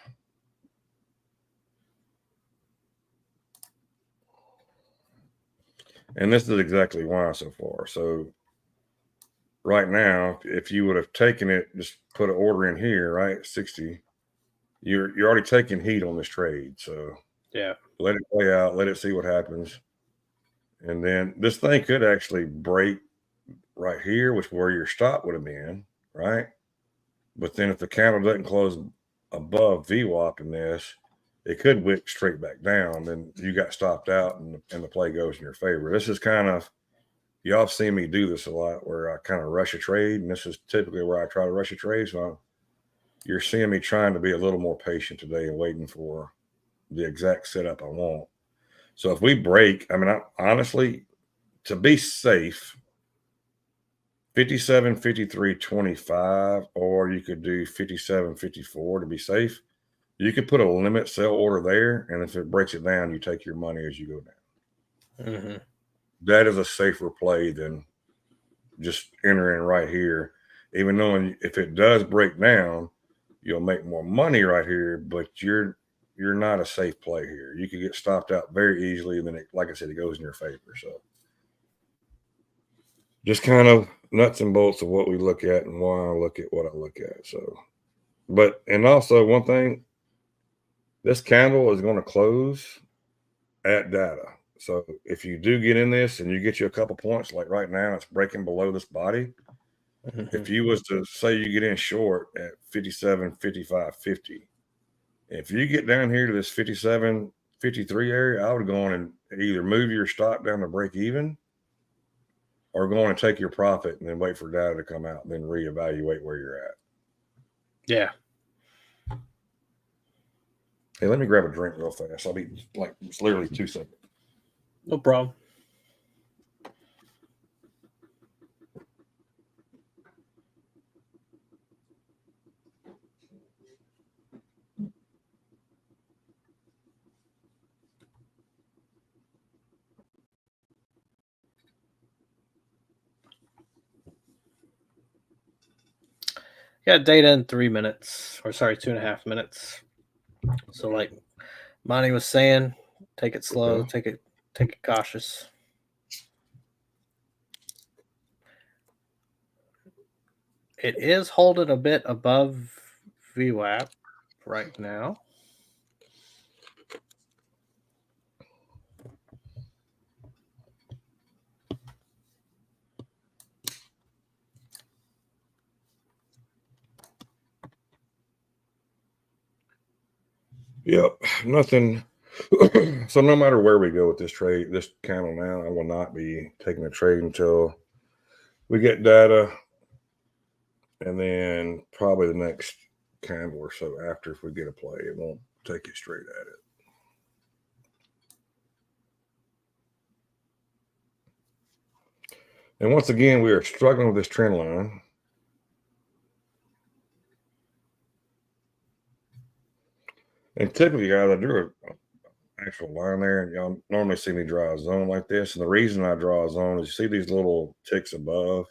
And this is exactly why so far. So right now, if you would have taken it, just put an order in here, right? 60. You're already taking heat on this trade. So let it play out, let it see what happens. And then this thing could actually break right here, which where your stop would have been, right? But then if the candle doesn't close above VWAP in this, it could wick straight back down. Then you got stopped out and the play goes in your favor. This is kind of, y'all have seen me do this a lot where I kind of rush a trade. And this is typically where I try to rush a trade. So you're seeing me trying to be a little more patient today and waiting for the exact setup I want. So if we break, I mean, honestly, to be safe, 57, 53, 25, or you could do 57, 54 to be safe. You could put a limit sell order there, and if it breaks it down, you take your money as you go down. Mm-hmm. That is a safer play than just entering right here, even knowing if it does break down, you'll make more money right here, but you're not a safe play here. You could get stopped out very easily, and then, like I said, it goes in your favor. So just kind of nuts and bolts of what we look at and why I look at what I look at. So, and also one thing, this candle is going to close at data. So if you do get in this and you get you a couple points, like right now, it's breaking below this body. If you was to say you get in short at 57, 55, 50, if you get down here to this 57, 53 area, I would go on and either move your stop down to break even or go on and take your profit and then wait for data to come out and then reevaluate where you're at. Yeah. Hey, let me grab a drink real fast. I'll be like, it's literally 2 seconds. No problem. Got data in 3 minutes, or sorry, 2.5 minutes. So, like Monty was saying, take it slow, take it cautious. It is holding a bit above VWAP right now. Yep, nothing. So no matter where we go with this trade, this candle now, I will not be taking a trade until we get data, and then probably the next candle or so after, if we get a play, it won't take it straight at it. And once again, we are struggling with this trend line. And typically, guys, I drew an actual line there, and y'all normally see me draw a zone like this. And the reason I draw a zone is you see these little ticks above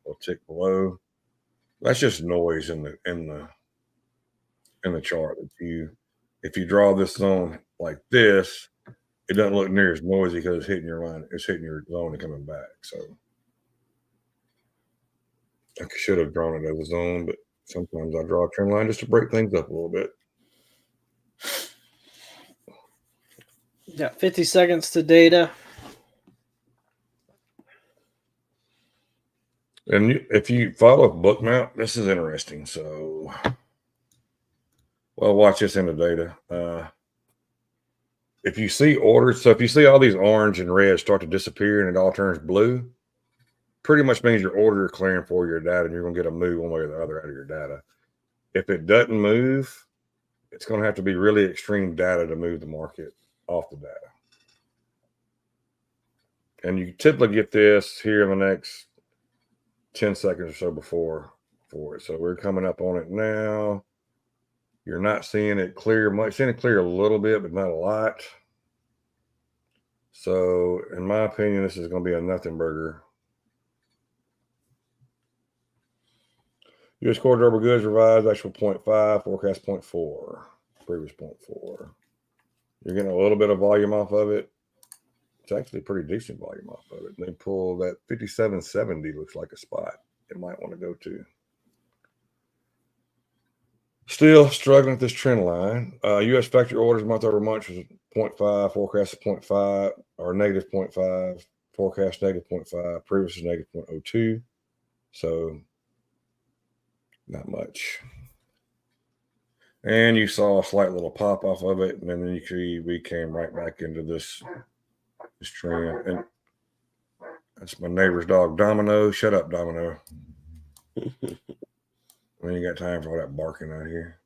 or tick below. That's just noise in the chart. If you draw this zone like this, it doesn't look near as noisy because it's hitting your line, it's hitting your zone and coming back. So I should have drawn it as a zone, but sometimes I draw a trend line just to break things up a little bit. Got 50 seconds to data. And if you follow Bookmap, this is interesting. So, well, watch this in the data. If you see orders, so if you see all these orange and red start to disappear and it all turns blue, pretty much means your order is clearing for your data and you're going to get a move one way or the other out of your data. If it doesn't move, it's going to have to be really extreme data to move the market off the data. And you typically get this here in the next 10 seconds or so before it. So we're coming up on it now. You're not seeing it clear much. Seeing it clear a little bit, but not a lot. So in my opinion, this is going to be a nothing burger. U.S. core durable goods revised, actual 0.5, forecast 0.4, previous 0.4. You're getting a little bit of volume off of it. It's actually pretty decent volume off of it. And they pull that 57.70 looks like a spot it might want to go to. Still struggling with this trend line. U.S. factory orders month over month was 0.5, forecast is 0.5, or negative 0.5, forecast negative 0.5, previous is negative 0.02. So not much. And you saw a slight little pop off of it, and then we came right back into this trend. And that's my neighbor's dog, Domino. Shut up, Domino. We ain't got time for all that barking out here.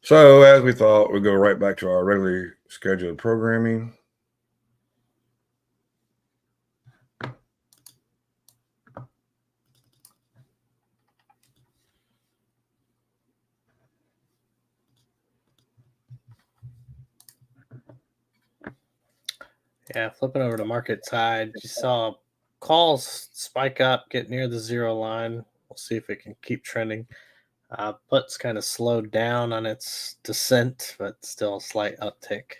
So, as we thought, we go right back to our regularly scheduled programming. Yeah, flipping over to market side, you saw calls spike up, get near the zero line. We'll see if it can keep trending. Puts kind of slowed down on its descent, but still a slight uptick.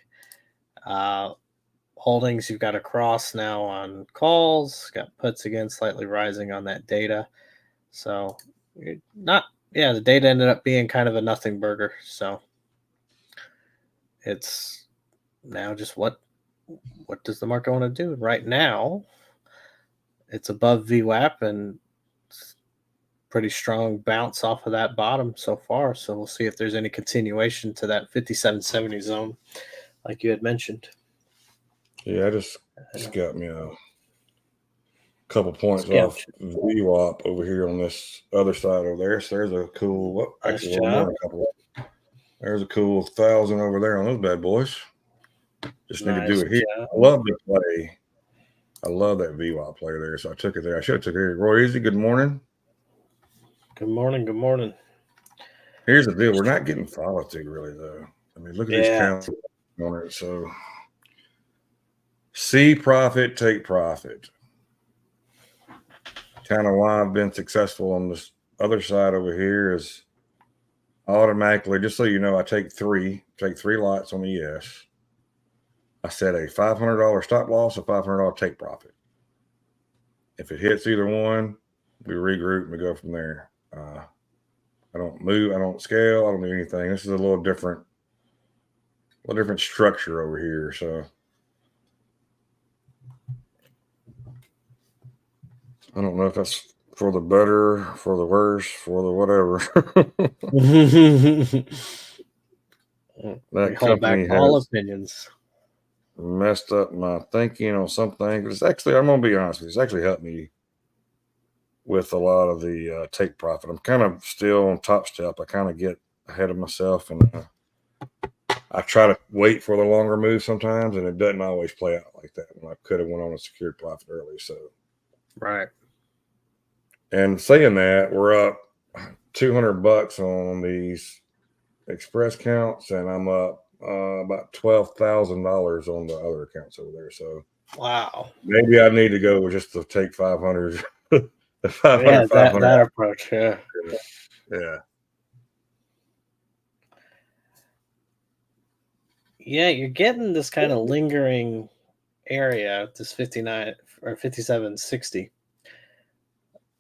Holdings, you've got a cross now on calls, got puts again slightly rising on that data. So the data ended up being kind of a nothing burger. So it's now just what does the market want to do right now? it's above VWAP and pretty strong bounce off of that bottom so far. So we'll see if there's any continuation to that 5770 zone, like you had mentioned. Yeah, just got me a couple points off VWAP over here on this other side over there. So there's a cool, actually, a little more than a couple. There's a cool 1,000 over there on those bad boys. Just need to do it here. I love the play. I love that VWAP play there. So I took it there. I should have took it here. Roy Easy, good morning. Good morning. Good morning. Here's the deal. We're not getting follow through really, though. I mean, look at these counts on it. So see profit, take profit. Kind of why I've been successful on this other side over here is automatically, just so you know, I take three lots on the yes. I set a $500 stop loss, a $500 take profit. If it hits either one, we regroup and we go from there. I don't move, I don't scale, I don't do anything. This is a little different structure over here. So I don't know if that's for the better, for the worse, for the whatever. That company all opinions. Messed up my thinking on something. It's actually, I'm gonna be honest with you, it's actually helped me with a lot of the take profit. I'm kind of still on top step. I kind of get ahead of myself, and I try to wait for the longer move sometimes, and it doesn't always play out like that. When I could have went on a secured profit early. So right. And saying that, we're up $200 on these express counts, and I'm up about $12,000 on the other accounts over there. So wow, maybe I need to go with just to take 500. The 500, yeah, 500. That approach, yeah. Yeah, you're getting this kind of lingering area, this 59 or 5760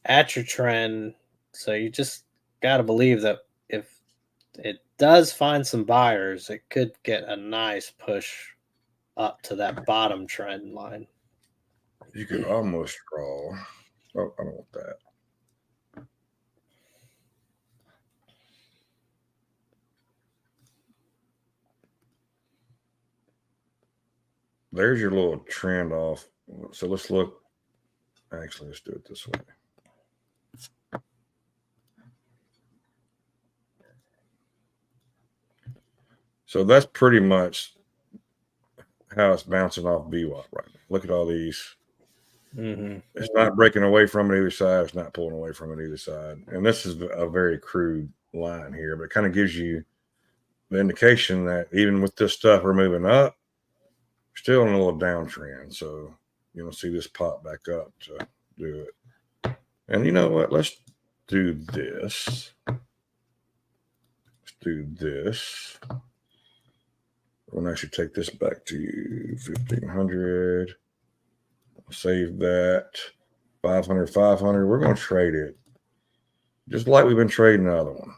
at your trend. So you just got to believe that if it does find some buyers, it could get a nice push up to that bottom trend line. You could almost draw. Oh, I don't want that. There's your little trend off. So let's look. Actually, let's do it this way. So that's pretty much how it's bouncing off VWAP right now. Look at all these. Mm-hmm. It's not breaking away from it either side. It's not pulling away from it either side. And this is a very crude line here, but it kind of gives you the indication that even with this stuff, we're moving up, we're still in a little downtrend. So you'll see this pop back up to do it. And you know what? Let's do this. Let's do this. We'll actually take this back to 1,500. Save that. 500, 500. We're going to trade it just like we've been trading the other one.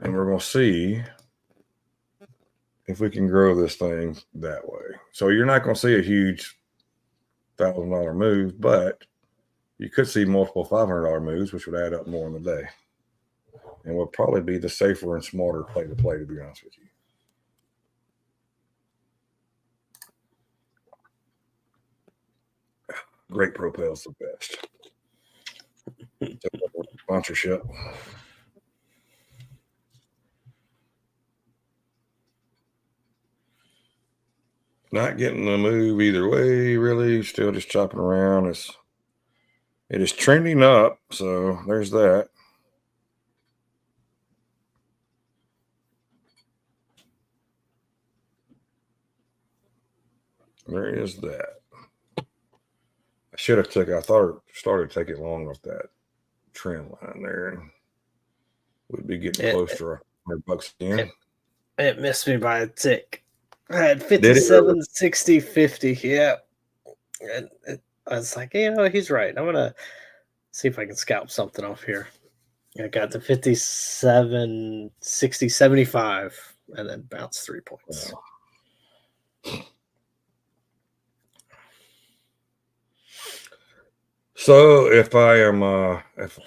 And we're going to see if we can grow this thing that way. So you're not going to see a huge $1,000 move, but you could see multiple $500 moves, which would add up more in the day. And will probably be the safer and smarter play to play, to be honest with you. Great Propel's the best. Sponsorship. Not getting the move either way, really. Still just chopping around. It is trending up, so there's that. There is that. I should have started taking long off that trend line there, and we'd be getting close to $100 again. It missed me by a tick. I had 57, 60, 50. Yeah. And I was like, he's right. I'm going to see if I can scalp something off here. I got to 57, 60, 75, and then bounced 3 points. Wow. So if I am, let's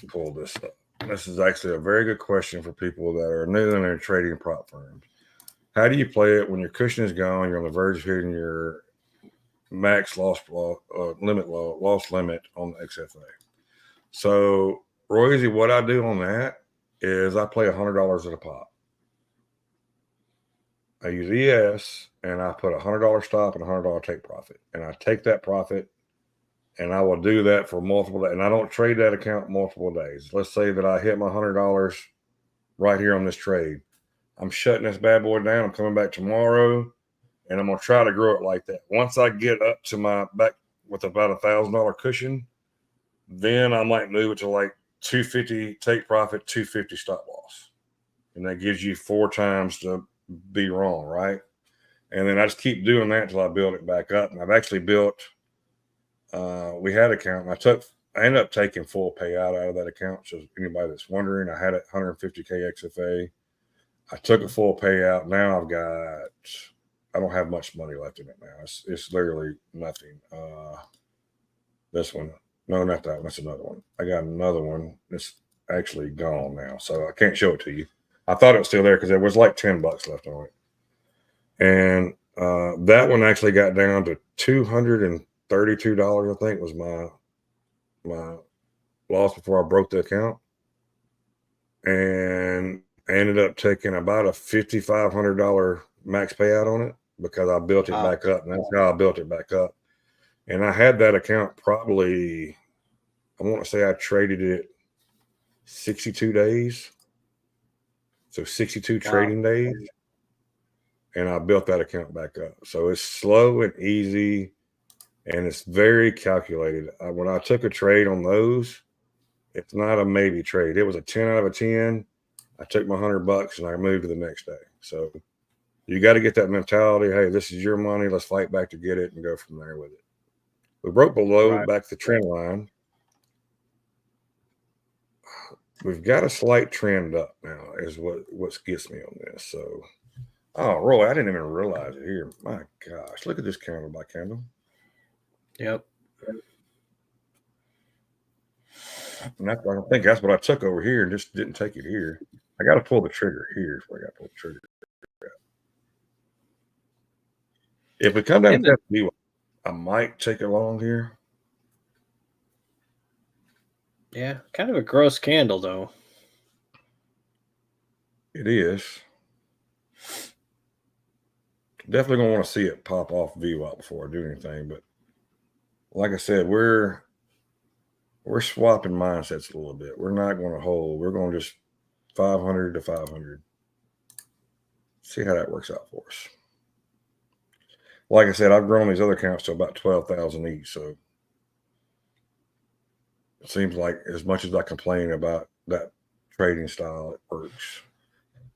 pull this up. This is actually a very good question for people that are new in their trading prop firms. How do you play it when your cushion is gone? You're on the verge of hitting your max loss limit on the XFA. So, Royce, what I do on that is I play $100 at a pop. I use ES and I put $100 stop and $100 take profit, and I take that profit. And I will do that for multiple days. And I don't trade that account multiple days. Let's say that I hit my $100 right here on this trade. I'm shutting this bad boy down. I'm coming back tomorrow, and I'm going to try to grow it like that. Once I get up to my back with about $1,000 cushion, then I might move it to like 250 take profit, 250 stop loss. And that gives you 4 times to be wrong, right? And then I just keep doing that until I build it back up. And I've actually built – we had an account, and I ended up taking full payout out of that account. So anybody that's wondering, I had it 150K XFA. I took a full payout. Now I don't have much money left in it now. It's literally nothing. This one, no, not that one. That's another one. I got another one that's actually gone now, so I can't show it to you. I thought it was still there because there was like $10 left on it, and that one actually got down to $232. I think was my loss before I broke the account, and I ended up taking about a $5,500 max payout on it because I built it back up, and that's how I built it back up. And I had that account probably, I want to say I traded it 62 days, so 62 trading days, and I built that account back up. So it's slow and easy. And it's very calculated. When I took a trade on those, it's not a maybe trade. It was a 10 out of 10. I took my $100 and I moved to the next day. So you got to get that mentality. Hey, this is your money. Let's fight back to get it and go from there with it. We broke below back the trend line. We've got a slight trend up now is what gets me on this. So, oh, Roy, I didn't even realize it here. My gosh, look at this candle by candle. Yep. And I think that's what I took over here and just didn't take it here. I got to pull the trigger here before I got to pull the trigger. If we come down to that, I might take it long here. Yeah, kind of a gross candle, though. It is. Definitely going to want to see it pop off VWAP before I do anything. But like I said, we're swapping mindsets a little bit. We're not going to hold. We're going to just 500 to 500. See how that works out for us. Like I said, I've grown these other accounts to about 12,000 each. So it seems like as much as I complain about that trading style, it works.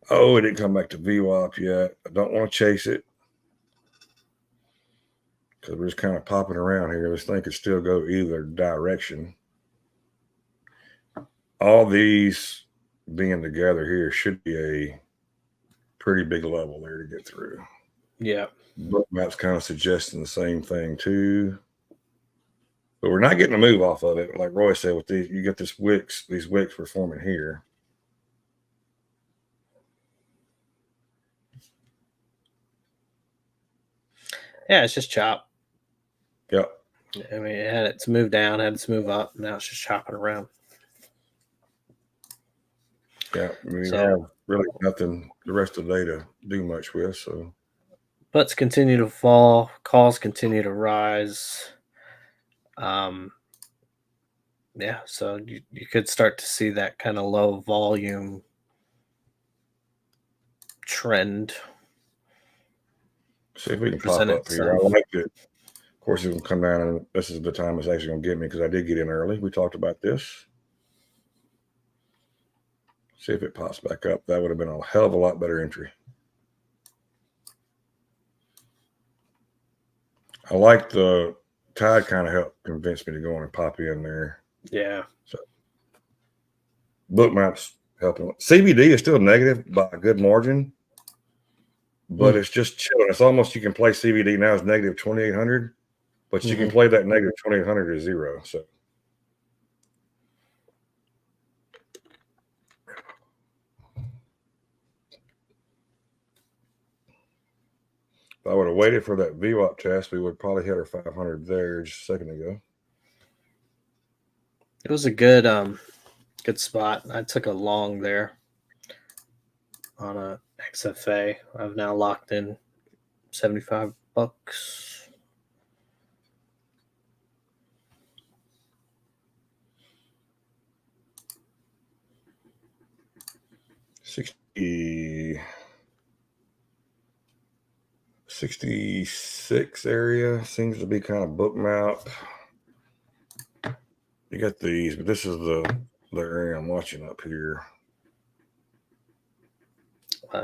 Oh, it didn't come back to VWAP yet. I don't want to chase it because we're just kind of popping around here. This thing could still go either direction. All these being together here should be a pretty big level there to get through. Yeah. Bookmap's kind of suggesting the same thing too. But we're not getting a move off of it. Like Roy said, with these, you get these wicks we're forming here. Yeah, it's just chop. Yep. I mean, it had its move down, had its move up. Now it's just chopping around. Yeah, we have really nothing the rest of the day to do much with. So puts continue to fall, calls continue to rise. Yeah, so you could start to see that kind of low volume trend. See if we can pop up here. I like it. Of course, it's going to come down, and this is the time it's actually going to get me because I did get in early. We talked about this. See if it pops back up. That would have been a hell of a lot better entry. I like the tide kind of helped convince me to go on and pop in there. Yeah. So Bookmap's helping. CBD is still negative by a good margin, but it's just chilling. It's almost, you can play CBD now as negative 2,800, but you can play that negative 2800 to zero. So if I would have waited for that VWAP test, we would probably hit our 500 there just a second ago. It was a good spot. I took a long there on a XFA. I've now locked in $75. 66 area seems to be kind of book map. You got these, but this is the area I'm watching up here.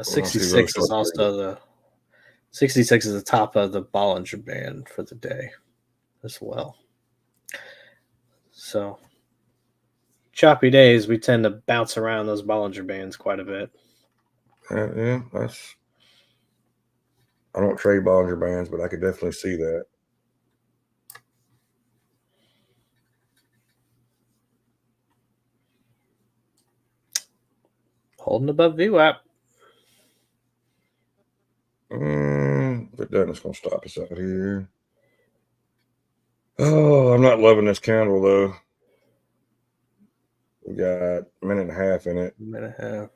66 is also the 66 is the top of the Bollinger Band for the day as well. So choppy days, we tend to bounce around those Bollinger Bands quite a bit. Yeah, I don't trade Bollinger Bands, but I could definitely see that. Holding above VWAP. If it doesn't, it's going to stop us out here. Oh, I'm not loving this candle, though. We got a minute and a half in it. Minute and a half.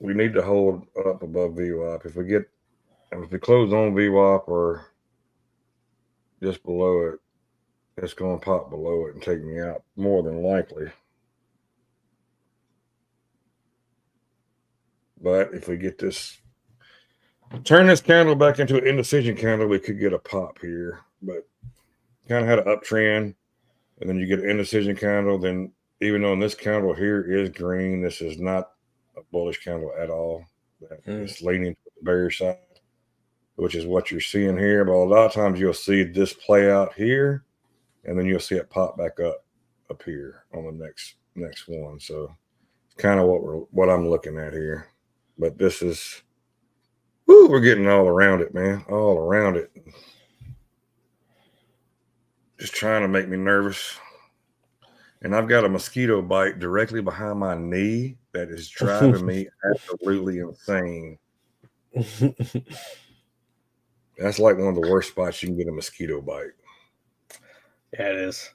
We need to hold up above VWAP. If we close on VWAP or just below it, it's going to pop below it and take me out more than likely. But if we get this, turn this candle back into an indecision candle, we could get a pop here. But kind of had an uptrend, and then you get an indecision candle. Then even though this candle here is green, this is not a bullish candle at all. It's leaning to the bearish side, which is what you're seeing here. But a lot of times you'll see this play out here, and then you'll see it pop back up here on the next one. So it's kind of what I'm looking at here. But this is, we're getting all around it, man, all around it. Just trying to make me nervous. And I've got a mosquito bite directly behind my knee that is driving me absolutely insane. That's like one of the worst spots you can get a mosquito bite. Yeah, it is.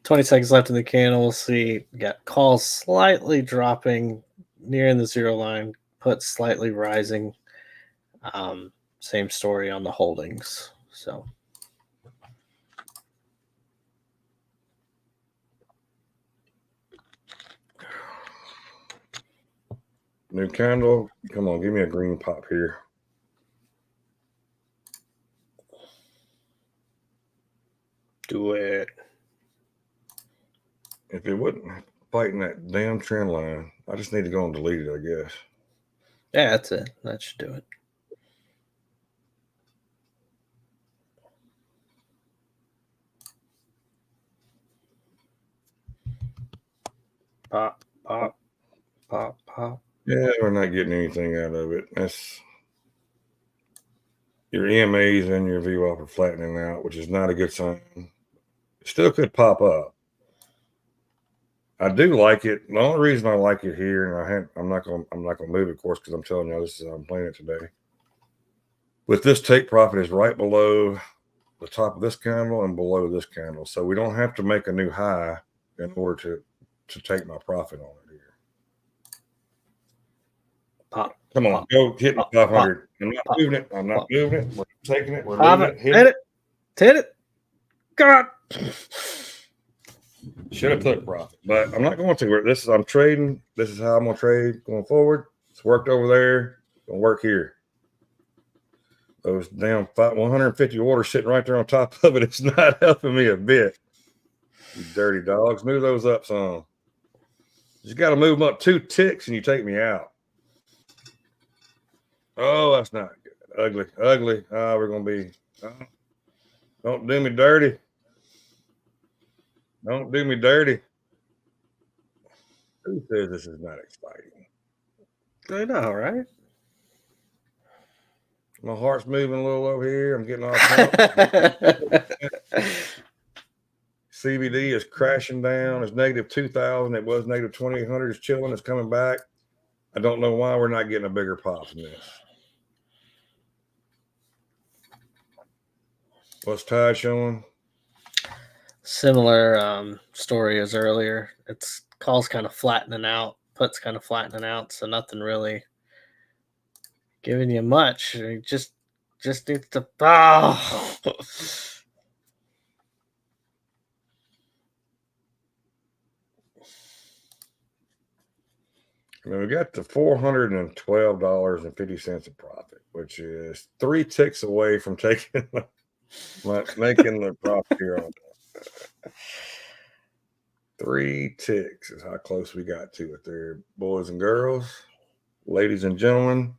20 seconds left in the candle. We'll see. Got calls slightly dropping, nearing the zero line, put slightly rising. Same story on the holdings. So new candle. Come on, give me a green pop here. Do it. If it wasn't fighting that damn trend line, I just need to go and delete it, I guess. Yeah, that's it. That should do it. Pop, pop, pop, pop. Yeah, we're not getting anything out of it. That's your EMAs and your VWAP are flattening out, which is not a good sign. It still could pop up. I do like it. The only reason I like it here, and I'm not gonna move it, of course, because I'm telling you this is how I'm playing it today. With this take profit is right below the top of this candle and below this candle, so we don't have to make a new high in order to take my profit on it here. Pop. Come on, pop, go hit pop, 500. Pop, I'm not pop, moving it. I'm not moving it. We're taking it. We're pop moving it. it. Hit it. Hit it. God. Should have took profit, but I'm not going to. I'm trading. This is how I'm going to trade going forward. It's worked over there. Going to work here. Those damn 150 orders sitting right there on top of it. It's not helping me a bit. You dirty dogs. Move those up some. You got to move them up 2 ticks and you take me out. Oh, that's not good. Ugly. Ugly. We're going to be. Don't do me dirty. Don't do me dirty. Who says this is not exciting? I know, right? My heart's moving a little over here. I'm getting all pumped. CBD is crashing down. It's negative 2,000. It was negative 2,800. It's chilling. It's coming back. I don't know why we're not getting a bigger pop from this. What's Tide showing? Similar story as earlier. It's calls kind of flattening out, puts kind of flattening out, so nothing really giving you much. You just needs to. Oh. I mean, we got the $412.50 of profit, which is 3 ticks away from taking making the profit here on 3 ticks is how close we got to it there, boys and girls, ladies and gentlemen,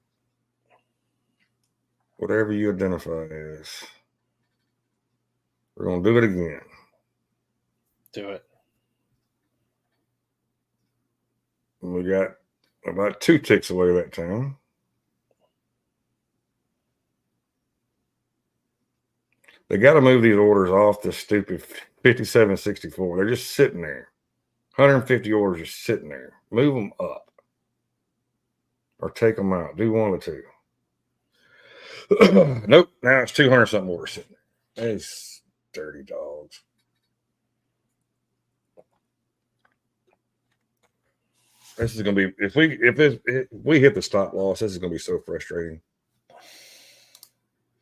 whatever you identify as. We're going to do it again. Do it. And we got about 2 ticks away that time. They got to move these orders off this stupid 57.64. They're just sitting there. 150 orders just sitting there. Move them up. Or take them out. Do one or two. Nope. Now it's 200 something orders sitting there. These dirty dogs. This is gonna be if we hit the stop loss, this is gonna be so frustrating.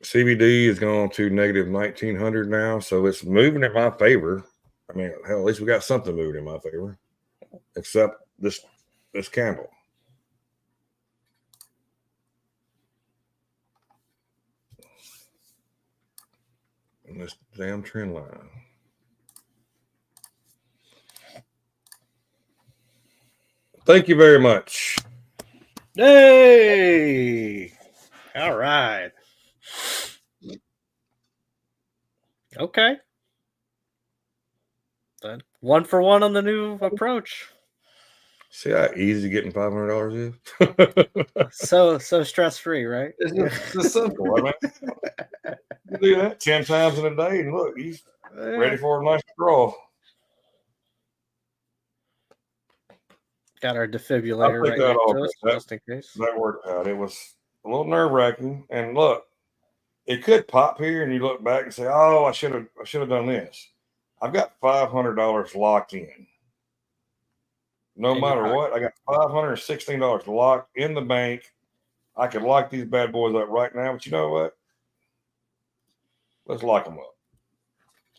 CBD is going to negative 1,900 now, so it's moving in my favor. I mean, hell, at least we got something moving in my favor, except this candle. And this damn trend line. Thank you very much. Hey! All right. Okay. Then 1 for 1 on the new approach. See how easy getting $500 is? So stress free, right? It's just simple. I mean, you do that 10 times in a day, and look, he's ready for a nice draw. Got our defibrillator right next to us, just in case. That worked out. It was a little nerve wracking, and look, it could pop here, and you look back and say, "Oh, I should have done this." I've got $500 locked in. No matter what, I got $516 locked in the bank. I could lock these bad boys up right now, but you know what? Let's lock them up.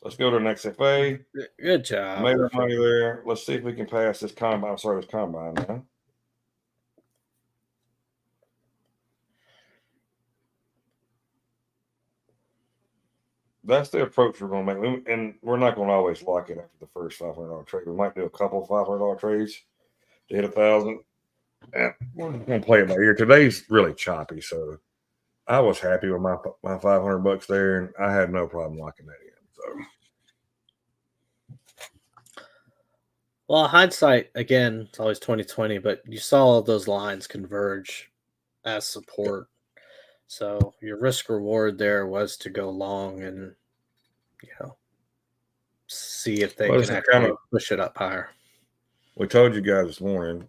Let's go to an XFA. Good job. Made our money there. Let's see if we can pass this combine. I'm sorry, this combine now. That's the approach we're going to make. And we're not going to always lock it after the first $500 trade. We might do a couple of $500 trades to hit 1,000. And we're going to play it by ear. Today's really choppy, so I was happy with my $500 there, and I had no problem locking that in. So, well, hindsight again, it's always 2020, but you saw those lines converge as support. So your risk reward there was to go long and see if they can actually push it up higher. We told you guys this morning.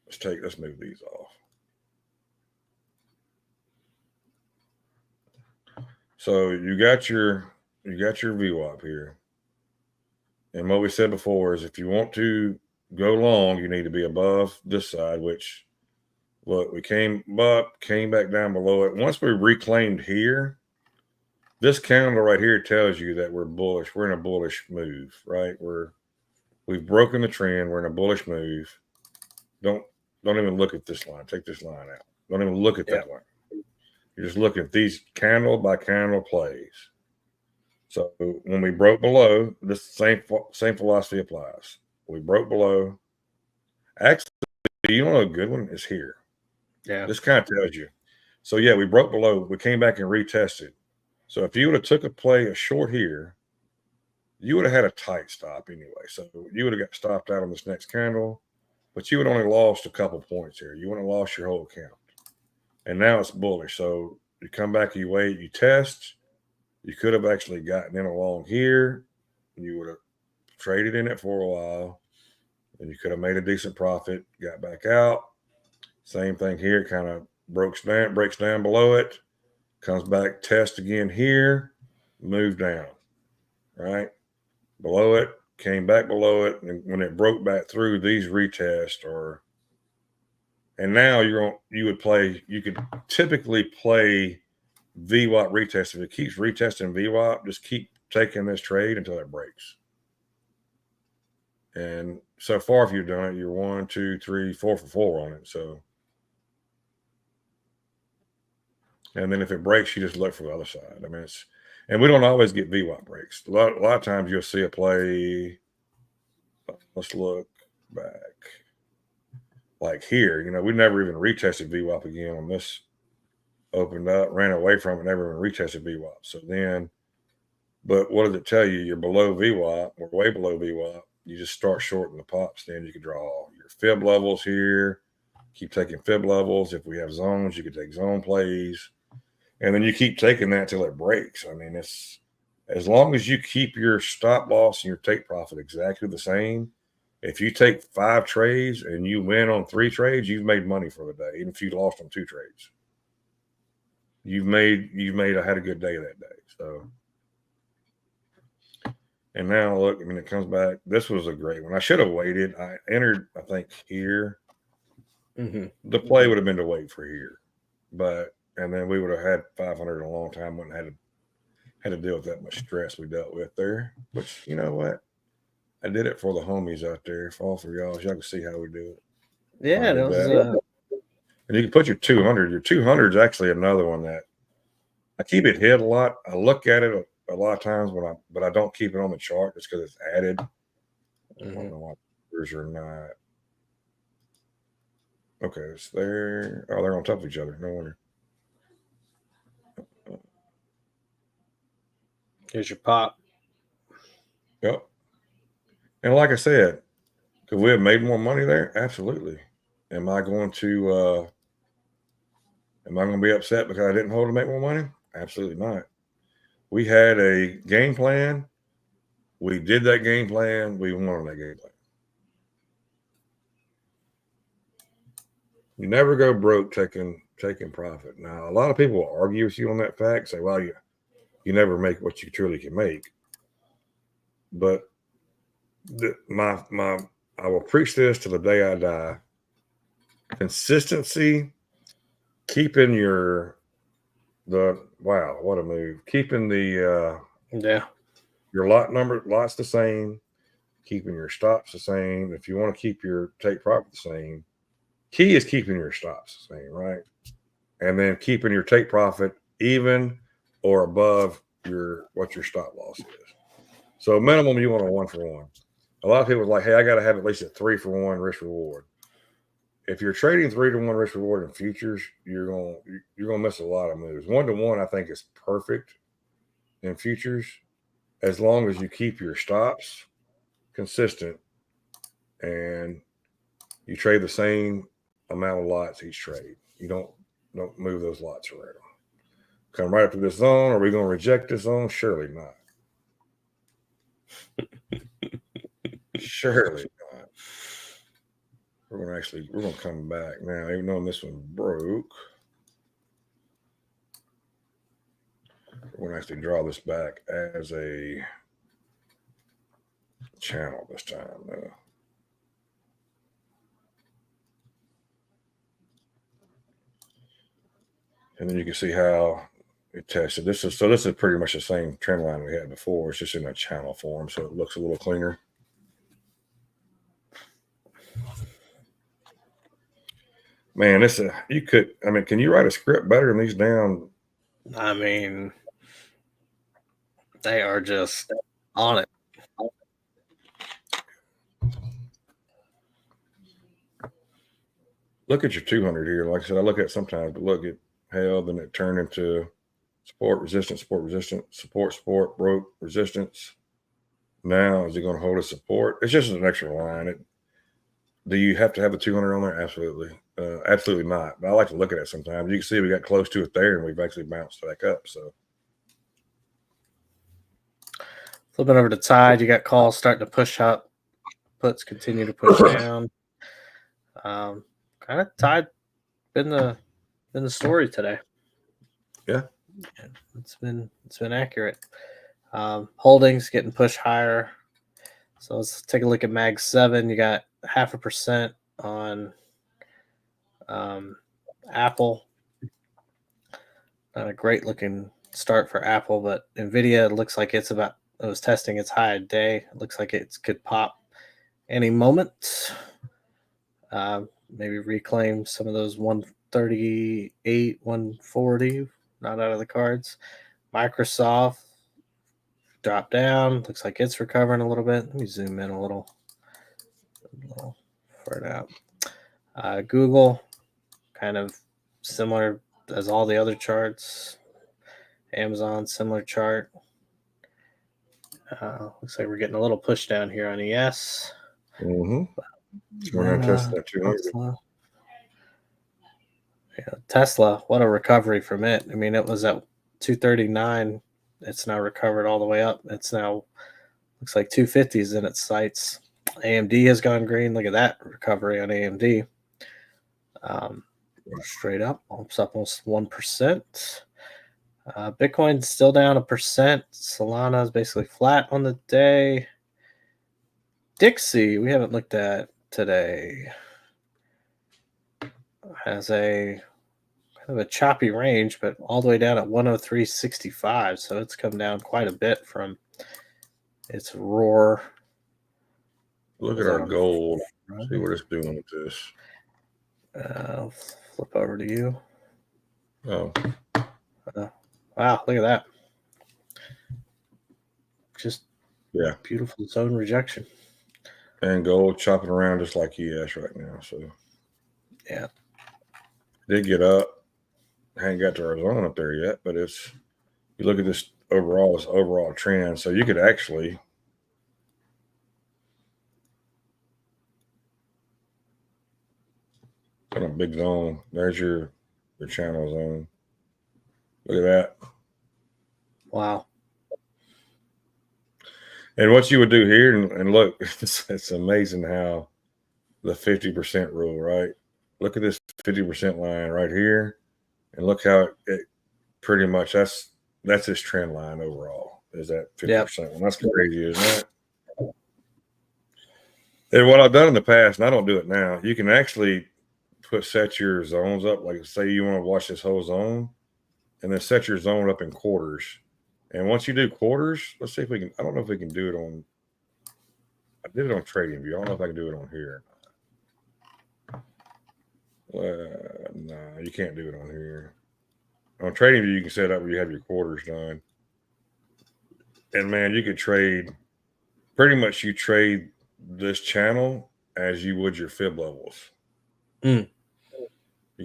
Let's move these off. So you got your VWAP here. And what we said before is if you want to go long, you need to be above this side, which look, we came up, came back down below it. Once we reclaimed here, this candle right here tells you that we're bullish. We're in a bullish move, right? We've broken the trend. We're in a bullish move. Don't even look at this line. Take this line out. Don't even look at that line. You're just looking at these candle by candle plays. So when we broke below, this same philosophy applies. We broke below. Actually, you know a good one is here. Yeah. This kind of tells you. So yeah, we broke below. We came back and retested. So if you would have took a short here, you would have had a tight stop anyway. So you would have got stopped out on this next candle, but you would only lost a couple points here. You wouldn't have lost your whole account. and now it's bullish. So you come back, you wait, you test. You could have actually gotten in along here. You would have traded in it for a while, and you could have made a decent profit. Got back out. Same thing here. Kind of breaks down below it. Comes back, test again here, move down, right? Below it, came back below it, and when it broke back through, these retests are, and now you could typically play VWAP retest. If it keeps retesting VWAP, just keep taking this trade until it breaks. And so far, if you've done it, you're 1, 2, 3, 4 for 4 on it. So, and then if it breaks, you just look for the other side. I mean, and we don't always get VWAP breaks. A lot of times you'll see a play. Let's look back. Like here, we never even retested VWAP again on this. Opened up, ran away from it, never even retested VWAP. So then, but what does it tell you? You're below VWAP. We're way below VWAP. You just start shorting the pops. Then you can draw your fib levels here. Keep taking fib levels. If we have zones, you can take zone plays. And then you keep taking that till it breaks. I mean, it's as long as you keep your stop loss and your take profit exactly the same. If you take 5 trades and you win on 3 trades, you've made money for the day. Even if you lost on 2 trades, I had a good day that day. So, and now look, I mean, it comes back. This was a great one. I should have waited. I entered, I think, here. Mm-hmm. The play would have been to wait for here, and then we would have had 500 in a long time. Wouldn't have had to deal with that much stress we dealt with there. Which, you know what? I did it for the homies out there. All for y'all, so y'all can see how we do it. Yeah, that was. And you can put your 200. Your 200 is actually another one that I keep it hid a lot. I look at it a lot of times but I don't keep it on the chart just because it's added. Mm-hmm. I don't know why numbers are not. Okay, it's there. Oh, they're on top of each other. No wonder. Here's your pop. Yep. And like I said, could we have made more money there? Absolutely. Am I going to be upset because I didn't hold to make more money? Absolutely not. We had a game plan. We did that game plan. We won on that game plan. You never go broke taking profit. Now, a lot of people will argue with you on that fact, say, well, you never make what you truly can make. But I will preach this to the day I die. Consistency, keeping what a move. Keeping the your lots the same, keeping your stops the same. If you want to keep your take profit the same, key is keeping your stops the same, right? And then keeping your take profit even or above what your stop loss is. So minimum, you want a 1 for 1. A lot of people are like, hey, I got to have at least a 3 for 1 risk reward. If you're trading 3 to 1 risk reward in futures, you're gonna miss a lot of moves. 1 to 1, I think, is perfect in futures, as long as you keep your stops consistent and you trade the same amount of lots each trade. You don't move those lots around. Come right up to this zone. Are we going to reject this zone? Surely not. Surely not. We're going to come back now, even though this one broke. We're going to actually draw this back as a channel this time, though. And then you can see how it tested. This is pretty much the same trend line we had before. It's just in a channel form, so it looks a little cleaner. Man, can you write a script better than these down? I mean, they are just on it. Look at your 200 here. Like I said, I look at it sometimes, but look at held, then it turned into support, resistance, support, broke, resistance. Now, is it going to hold a support? It's just an extra line. Do you have to have a 200 on there? Absolutely. Absolutely not. But I like to look at it sometimes. You can see we got close to it there and we've actually bounced back up. So Flipping over to Tide, you got calls starting to push up, puts continue to push down. Kind of Tide been the story today. yeah. It's been accurate. Holdings getting pushed higher. So let's take a look at Mag 7. You got 0.5% on Apple. Not a great looking start for Apple, but Nvidia looks like it was testing its high day. It looks like it could pop any moment. Maybe reclaim some of those 138, 140, not out of the cards. Microsoft dropped down. Looks like it's recovering a little bit. Let me zoom in a little further out. Google, kind of similar as all the other charts. Amazon, similar chart. Looks like we're getting a little push down here on ES. Mm-hmm. We're going to test that 200. Tesla. Yeah, Tesla, what a recovery from it. I mean, it was at 239. It's now recovered all the way up. It's now looks like 250 is in its sights. AMD has gone green. Look at that recovery on AMD. Straight up, it's up almost 1%. Bitcoin's still down 1%. Solana is basically flat on the day. Dixie, we haven't looked at today, has a kind of a choppy range, but all the way down at 103.65. So it's come down quite a bit from its roar. Look at our gold. See what it's doing with this. I'll flip over to you. Oh. Wow, look at that. Just beautiful zone rejection. And gold chopping around just like ES right now. So yeah. Did get up. Hadn't got to our zone up there yet, but you look at this overall trend. So you could actually on a big zone. There's your channel zone. Look at that. Wow. And what you would do here, and look, it's amazing how the 50% rule, right? Look at this 50% line right here, and look how it pretty much that's this trend line overall. Is that 50%? Yep. And that's crazy, isn't it? And what I've done in the past, and I don't do it now, you can actually set your zones up. Like say you want to watch this whole zone, and then set your zone up in quarters. And once you do quarters, let's see if we can. I don't know if we can do it on. I did it on TradingView. I don't know if I can do it on here. No, you can't do it on here. On TradingView, you can set up where you have your quarters done. And man, you could trade. Pretty much, you trade this channel as you would your fib levels. You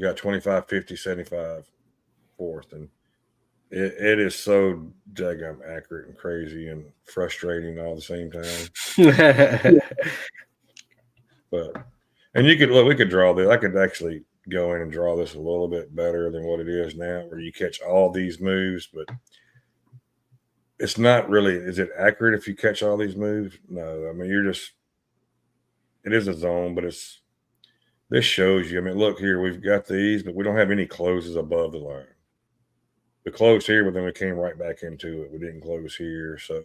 got 25, 50, 75, fourth, and it is so daggum accurate and crazy and frustrating all at the same time. And you could look, we could draw this. I could actually go in and draw this a little bit better than what it is now, where you catch all these moves, but it's not really, is it accurate if you catch all these moves? No, I mean, it is a zone, but this shows you, I mean, look here, we've got these, but we don't have any closes above the line. We closed here, but then we came right back into it. We didn't close here. So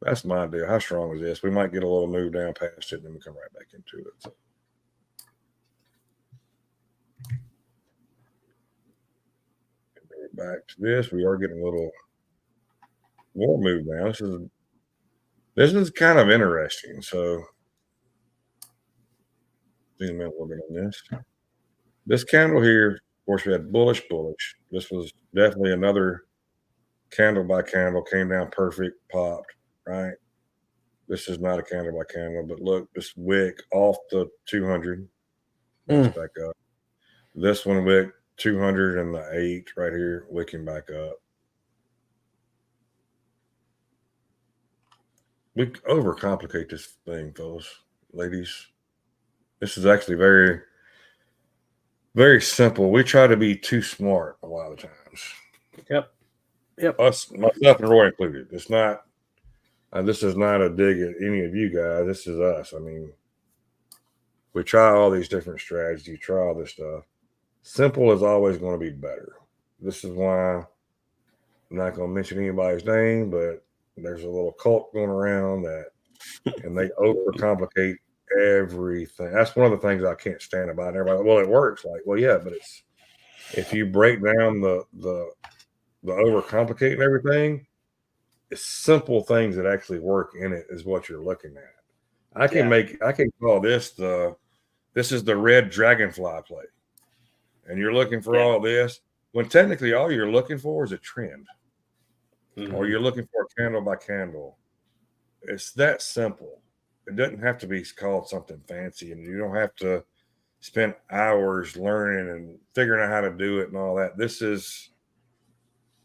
that's my deal. How strong is this? We might get a little move down past it, and then we come right back into it. So. Back to this. We are getting a little more move down. This is kind of interesting. So zoom in a little bit on this. This candle here, of course, we had bullish. This was definitely another candle by candle, came down perfect, popped, right? This is not a candle by candle, but look, this wick off the 200, back up. This one wick 208 right here, wicking back up. We overcomplicate this thing, fellas, ladies. This is actually very, very simple. We try to be too smart a lot of times. Yep. Us, myself and Roy included. It's not. This is not a dig at any of you guys. This is us. I mean, we try all these different strategies, try all this stuff. Simple is always going to be better. This is why I'm not going to mention anybody's name, but there's a little cult going around that, and they overcomplicate everything. That's one of the things I can't stand about it. Everybody, well, it works. Like, well, yeah, but it's if you break down the overcomplicating everything, it's simple things that actually work in it is what you're looking at. I can call this this is the red dragonfly play, and you're looking for all this when technically all you're looking for is a trend, or you're looking for a candle by candle. It's that simple. It doesn't have to be called something fancy, and you don't have to spend hours learning and figuring out how to do it and all that. This is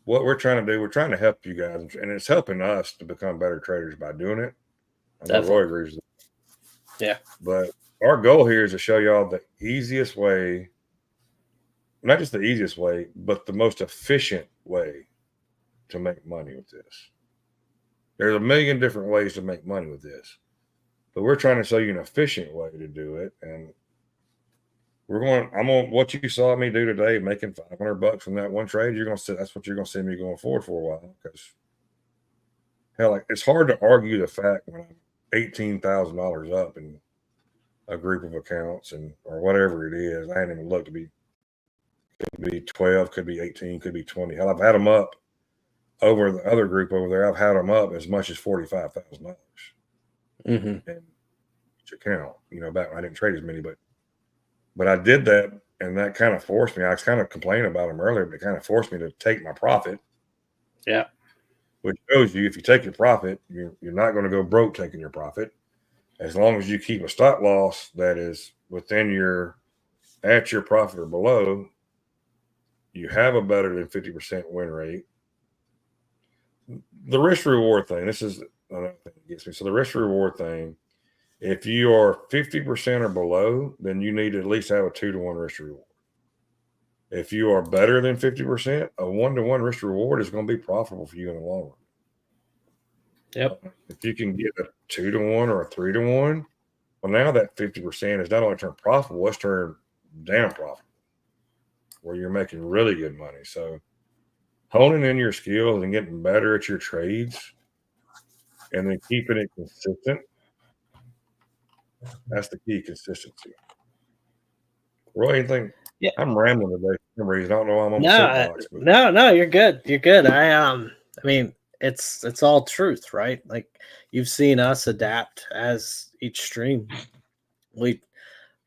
what we're trying to do. We're trying to help you guys, and it's helping us to become better traders by doing it. I know Roy agrees with that. Yeah. But our goal here is to show y'all the easiest way, not just the easiest way, but the most efficient way to make money with this. There's a million different ways to make money with this, but we're trying to show you an efficient way to do it. And I'm on what you saw me do today, making $500 from that one trade. That's what you're going to see me going forward for a while. Because hell, like, it's hard to argue the fact when I'm $18,000 up in a group of accounts or whatever it is. I hadn't even looked could be 12, could be 18, could be 20. Hell, I've had them up over the other group over there. I've had them up as much as $45,000 in each account. Back when I didn't trade as many, but I did that, and that kind of forced me. I was kind of complaining about them earlier, but it kind of forced me to take my profit. Yeah. Which shows you if you take your profit, you're not going to go broke taking your profit. As long as you keep a stop loss that is at your profit or below, you have a better than 50% win rate. The risk reward thing, this is another thing that gets me. So the risk reward thing, if you are 50% or below, then you need to at least have a 2-to-1 risk reward. If you are better than 50%, a 1-to-1 risk reward is going to be profitable for you in the long run. Yep. If you can get a 2-to-1 or a 3-to-1, well, now that 50% is not only turned profitable, it's turned damn profitable, where you're making really good money. So honing in your skills and getting better at your trades and then keeping it consistent, that's the key, consistency. Roy, anything? Yeah. I'm rambling today for some reason. I don't know why I'm on the soapbox. No, you're good. You're good. I mean, it's all truth, right? Like, you've seen us adapt as each stream. We,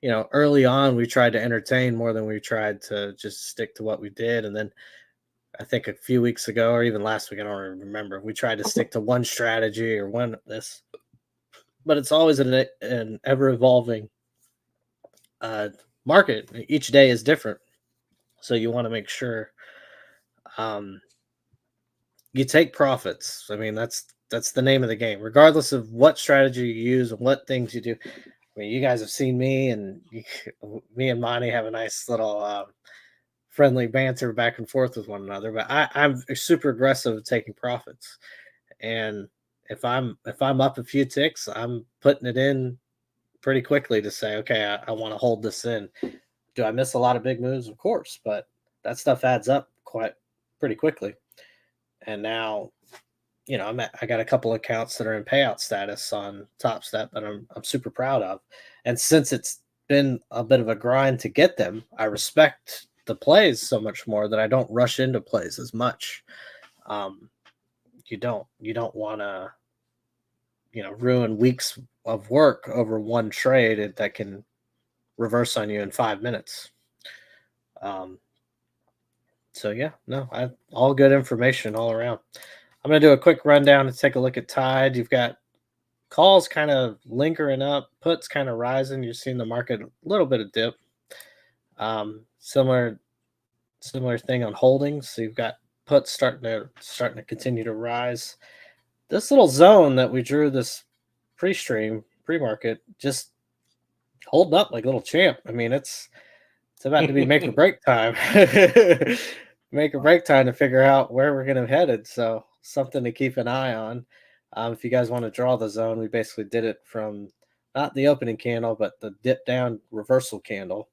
early on we tried to entertain more than we tried to just stick to what we did. And then I think a few weeks ago, or even last week, I don't remember, we tried to stick to one strategy or one this, but it's always an ever evolving market. Each day is different. So you want to make sure you take profits. I mean, that's the name of the game, regardless of what strategy you use and what things you do. I mean, you guys have seen me, and me and Monty have a nice little friendly banter back and forth with one another. But I'm super aggressive at taking profits, and if I'm up a few ticks, I'm putting it in pretty quickly to say, okay, I want to hold this in. Do I miss a lot of big moves? Of course, but that stuff adds up pretty quickly. And now, I got a couple accounts that are in payout status on Top Step that I'm super proud of. And since it's been a bit of a grind to get them, I respect the plays so much more that I don't rush into plays as much. You don't want to, ruin weeks of work over one trade that can reverse on you in 5 minutes. So yeah, no, all good information all around. I'm going to do a quick rundown and take a look at Tide. You've got calls kind of lingering up, puts kind of rising. You're seeing the market a little bit of dip. Similar thing on holdings. So you've got puts starting to continue to rise. This little zone that we drew this pre-market just holding up like a little champ. I mean, it's about to be make or break time. Make or break time to figure out where we're going to head it. So something to keep an eye on. If you guys want to draw the zone, we basically did it from not the opening candle, but the dip down reversal candle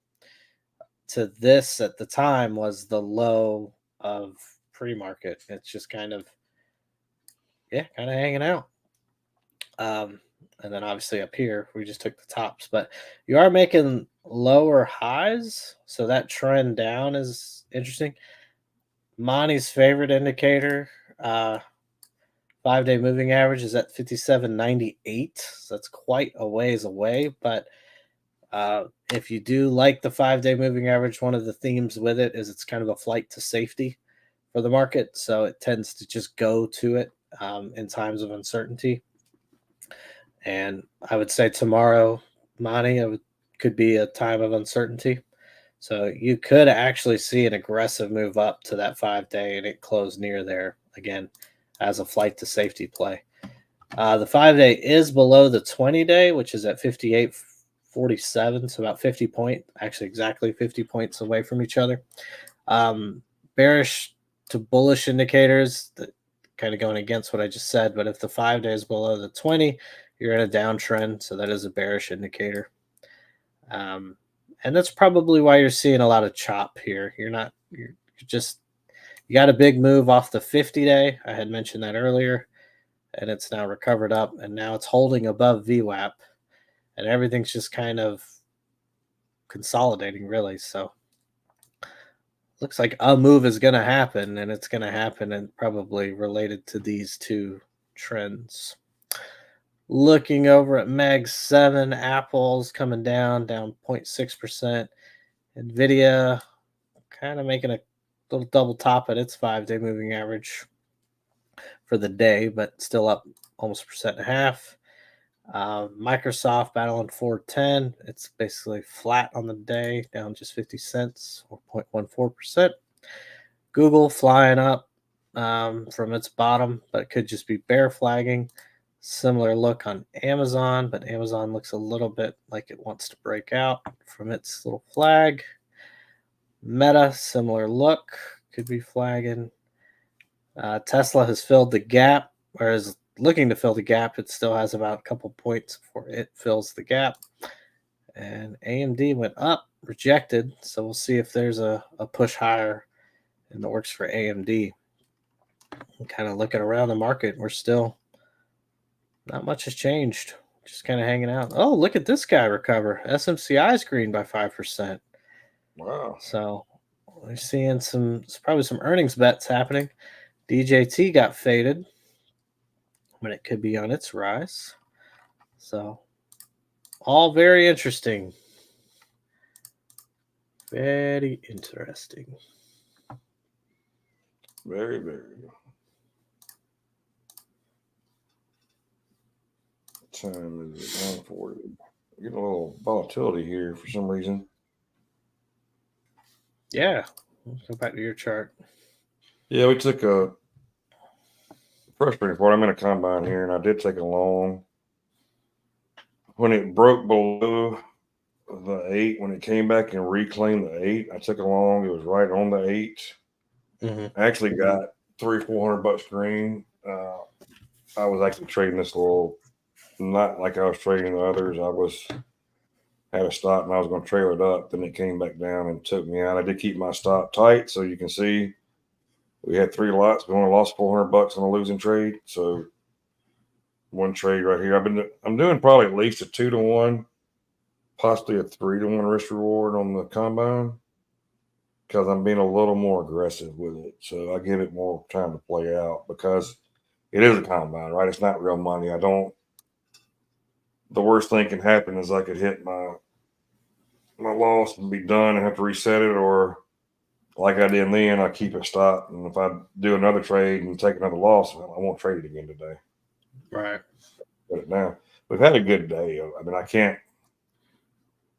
to this at the time was the low of pre-market. It's just kind of hanging out. And then obviously up here, we just took the tops, but you are making lower highs. So that trend down is interesting. Monty's favorite indicator, 5-day moving average is at 57.98. So that's quite a ways away. But if you do like the 5-day moving average, one of the themes with it is it's kind of a flight to safety for the market. So it tends to just go to it in times of uncertainty. And I would say tomorrow, Monty, could be a time of uncertainty. So you could actually see an aggressive move up to that 5-day and it closed near there again as a flight to safety play. The 5-day is below the 20-day, which is at 58.47, so about 50 points, actually exactly 50 points away from each other. Bearish to bullish indicators, that kind of going against what I just said, but if the 5-day is below the 20, you're in a downtrend, so that is a bearish indicator. And that's probably why you're seeing a lot of chop here. You got a big move off the 50-day. I had mentioned that earlier, and it's now recovered up, and now it's holding above VWAP, and everything's just kind of consolidating, really. So looks like a move is going to happen, and it's going to happen and probably related to these two trends. Looking over at Mag 7, Apple's coming down 0.6%. NVIDIA kind of making a little double top at its 5-day moving average for the day, but still up almost 1.5%. Microsoft battling 410. It's basically flat on the day, down just 50 cents or 0.14%. Google flying up from its bottom, but it could just be bear flagging. Similar look on Amazon, but Amazon looks a little bit like it wants to break out from its little flag. Meta, similar look, could be flagging. Tesla has filled the gap, whereas looking to fill the gap, it still has about a couple points before it fills the gap. And AMD went up, rejected, so we'll see if there's a push higher in the works for AMD. Kind of looking around the market, we're still not much has changed. Just kind of hanging out. Oh, look at this guy recover. SMCI is green by 5%. Wow. So we're seeing probably some earnings bets happening. DJT got faded, but it could be on its rise. So all very interesting. Very interesting. Very, very. Time is it? 140. Getting a little volatility here for some reason. Yeah. Let's go back to your chart. Yeah, we took a frustrating part. I'm in a combine here, and I did take a long. When it broke below the 8, when it came back and reclaimed the 8, I took a long. It was right on the 8. Mm-hmm. I actually got $300-400 green. I was actually trading this little, not like I was trading the others. Had a stop and I was going to trail it up. Then it came back down and took me out. I did keep my stop tight, so you can see we had 3 lots. We only lost $400 on a losing trade. So one trade right here. I'm doing probably at least a 2-to-1, possibly a 3-to-1 risk reward on the combine because I'm being a little more aggressive with it. So I give it more time to play out because it is a combine, right? It's not real money. The worst thing can happen is I could hit my loss and be done and have to reset it, or like I did then, I keep it stopped. And if I do another trade and take another loss, I won't trade it again today. Right. But now we've had a good day. I mean,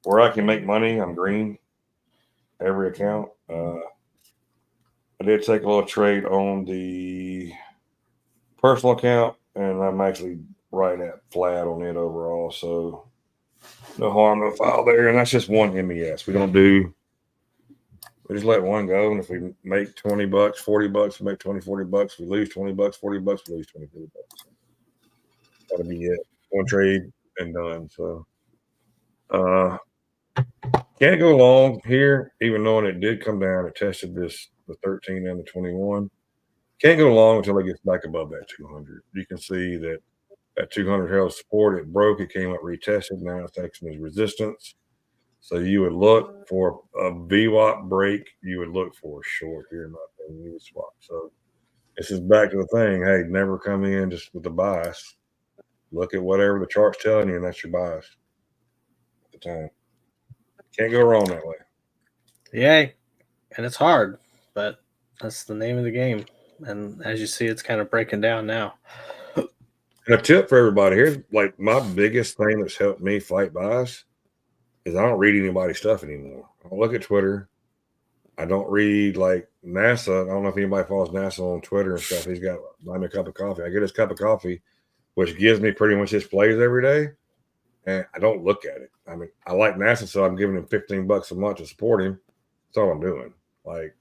where I can make money, I'm green every account. I did take a little trade on the personal account, and I'm actually right at flat on it overall. So No harm, no foul there. And that's just one MES. We just let one go. And if we make $20, $40, we make 20, $40. We lose $20, $40, we lose 20, $40. That'll be it. One trade and done. So, can't go long here, even knowing it did come down. It tested the 13 and the 21. Can't go long until it gets back above that 200. You can see that 200 held support. It broke. It came up retested. Now it's acting as resistance. So you would look for a VWAP break. You would look for a short here, in my opinion. You would swap. So this is back to the thing. Hey, never come in just with the bias. Look at whatever the chart's telling you, and that's your bias at the time. Can't go wrong that way. Yay. And it's hard, but that's the name of the game. And as you see, it's kind of breaking down now. And a tip for everybody here's like my biggest thing that's helped me fight bias is I don't read anybody's stuff anymore. I don't look at Twitter. I don't read like NASA. I don't know if anybody follows NASA on Twitter and stuff. He's got buy me a cup of coffee. I get his cup of coffee, which gives me pretty much his plays every day. And I don't look at it. I mean, I like NASA, so I'm giving him $15 a month to support him. That's all I'm doing. Like,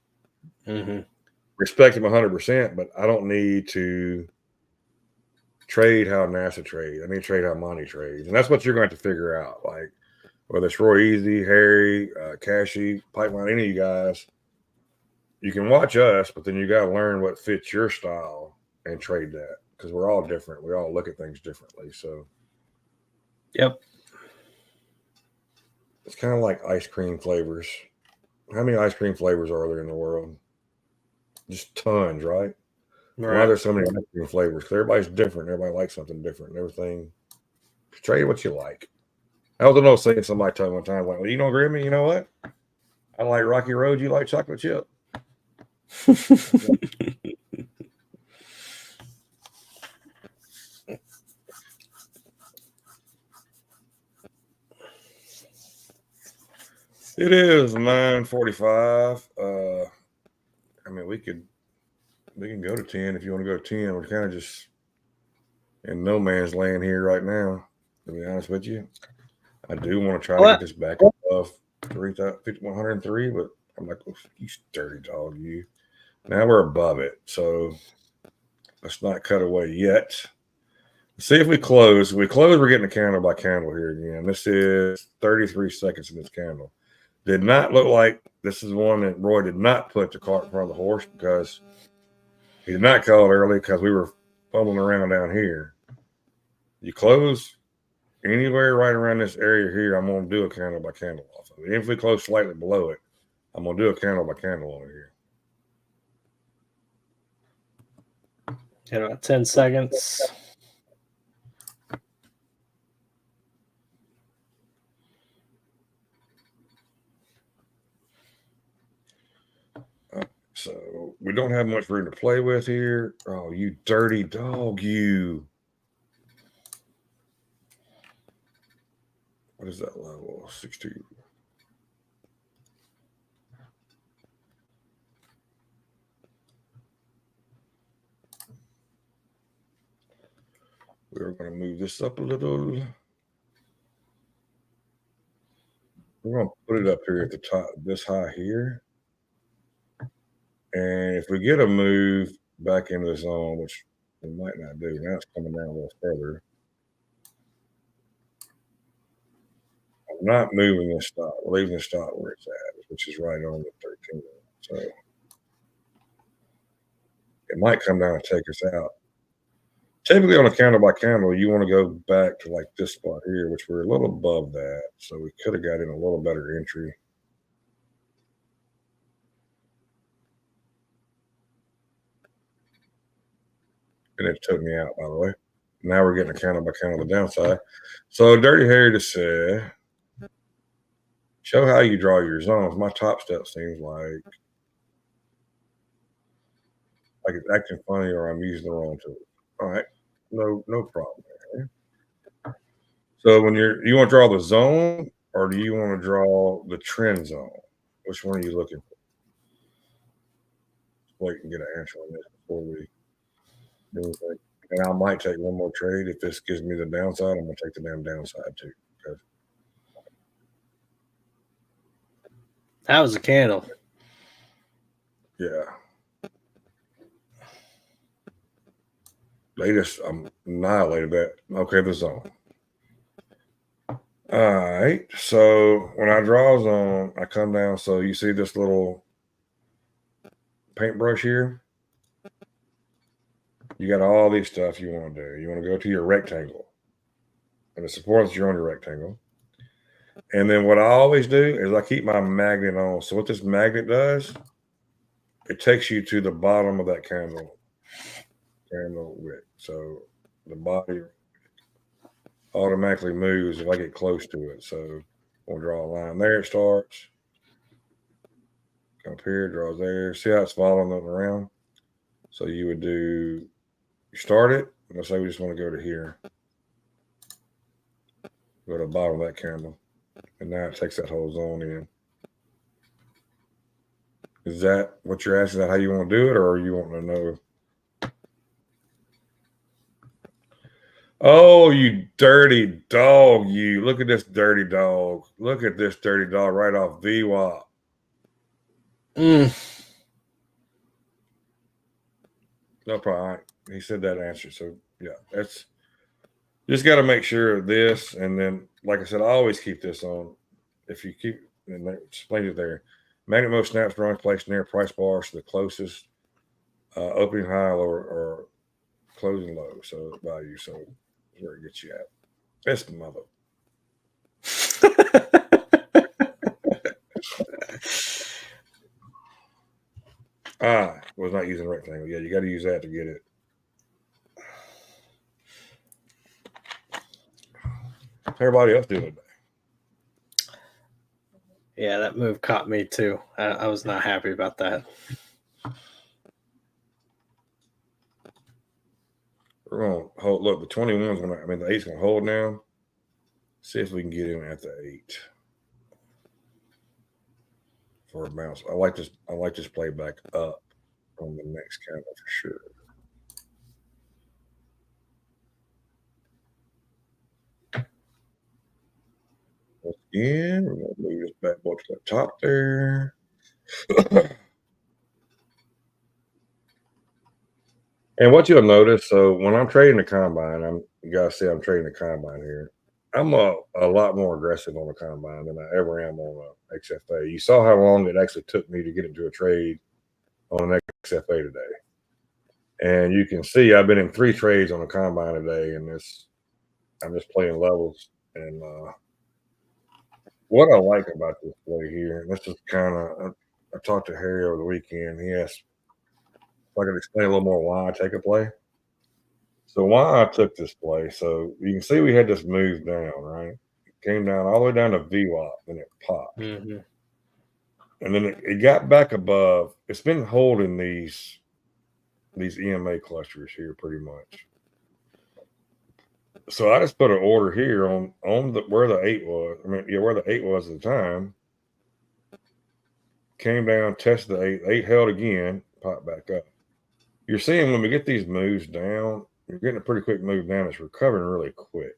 respect him 100%, but I don't need to trade how NASA trades. I need to trade how Monty trades. And that's what you're going to have to figure out. Like, whether it's Roy Easy, Harry, Cashy, Pipeline, any of you guys, you can watch us, but then you got to learn what fits your style and trade that because we're all different. We all look at things differently. So, yep. It's kind of like ice cream flavors. How many ice cream flavors are there in the world? Just tons, right? Why there's so many ice cream flavors? Because everybody's different. Everybody likes something different. And everything. Trade what you like. I was know saying somebody told me one time, like, well, you don't agree with me? You know what? I like Rocky Road. You like chocolate chip. It is 9:45. I mean, we can go to 10 if you want to go to 10. We're kind of just in no man's land here right now, to be honest with you. I do want to try to get this back above 103, but I'm like, oh, you dirty dog, you. Now we're above it, so let's not cut away yet. Let's see if we close. If we close, we're getting a candle by candle here again. This is 33 seconds in this candle. Did not look like this is one that Roy did not put the cart in front of the horse because he did not call it early because we were fumbling around down here. You close anywhere right around this area here, I'm going to do a candle by candle off of it. Even if we close slightly below it, I'm going to do a candle by candle on it here. In about 10 seconds. So we don't have much room to play with here. Oh, you dirty dog, you. What is that level? 16. We're going to move this up a little. We're going to put it up here at the top, this high here. And if we get a move back into the zone, which we might not do, now it's coming down a little further. I'm not moving this stop, leaving the stop where it's at, which is right on the 13. So it might come down and take us out. Typically on a candle by candle, you want to go back to like this spot here, which we're a little above that. So we could have got in a little better entry. And it took me out, by the way. Now we're getting a candle by candle on the downside. So Dirty Harry just said, show how you draw your zones. My top step seems like it's acting funny or I'm using the wrong tool. All right. No problem there. So when you want to draw the zone or do you want to draw the trend zone? Which one are you looking for? Wait and get an answer on this before we do anything. And I might take one more trade. If this gives me the downside, I'm going to take the damn downside too. Okay. That was a candle. Yeah. They just annihilated that. Okay, the zone. All right. So when I draw zone, I come down. So you see this little paintbrush here? You got all these stuff you want to do. You want to go to your rectangle. And the supports you're on your rectangle. And then what I always do is I keep my magnet on. So what this magnet does, it takes you to the bottom of that candle wick. So the body automatically moves if I get close to it. So we'll draw a line there. It starts. Come up here, draws there. See how it's following it around? So you would do, you start it. Let's say we just want to go to here. Go to the bottom of that candle. And now it takes that whole zone in. Is that what you're asking? Is that how you want to do it, or are you wanting to know? Oh, you dirty dog, you. Look at this dirty dog. Look at this dirty dog right off VWAP. No problem. He said that answer. So, yeah, that's just got to make sure of this. And then, like I said, I always keep this on. If you keep, and they explained it there. Magnet mode snaps drawings placed near price bars to the closest opening high or closing low. So, value. So, where it gets you at. Best mother. Was not using a rectangle. Yeah, you got to use that to get it. How's everybody else doing today? Yeah, that move caught me too. I was not happy about that. We're going to hold. Look, the 21's going to, the 8's going to hold now. See if we can get in at the 8 for a bounce. I like this play back up on the next candle for sure. Once again, we're going to move this back boy to the top there. And what you'll notice, so when I'm trading the combine, you guys see I'm trading the combine here. I'm a lot more aggressive on the combine than I ever am on XFA. You saw how long it actually took me to get into a trade on an XFA today. And you can see I've been in 3 trades on the combine today, and I'm just playing levels. And what I like about this play here, and this is kind of, I talked to Harry over the weekend. He asked if I could explain a little more why I take a play. So why I took this play, so you can see we had this move down, right? It came down all the way down to VWAP, and it popped. Mm-hmm. And then it got back above. It's been holding these EMA clusters here pretty much. So I just put an order here on where the 8 was. Where the 8 was at the time. Came down, tested the 8. 8 held again, popped back up. You're seeing when we get these moves down, you're getting a pretty quick move down. It's recovering really quick,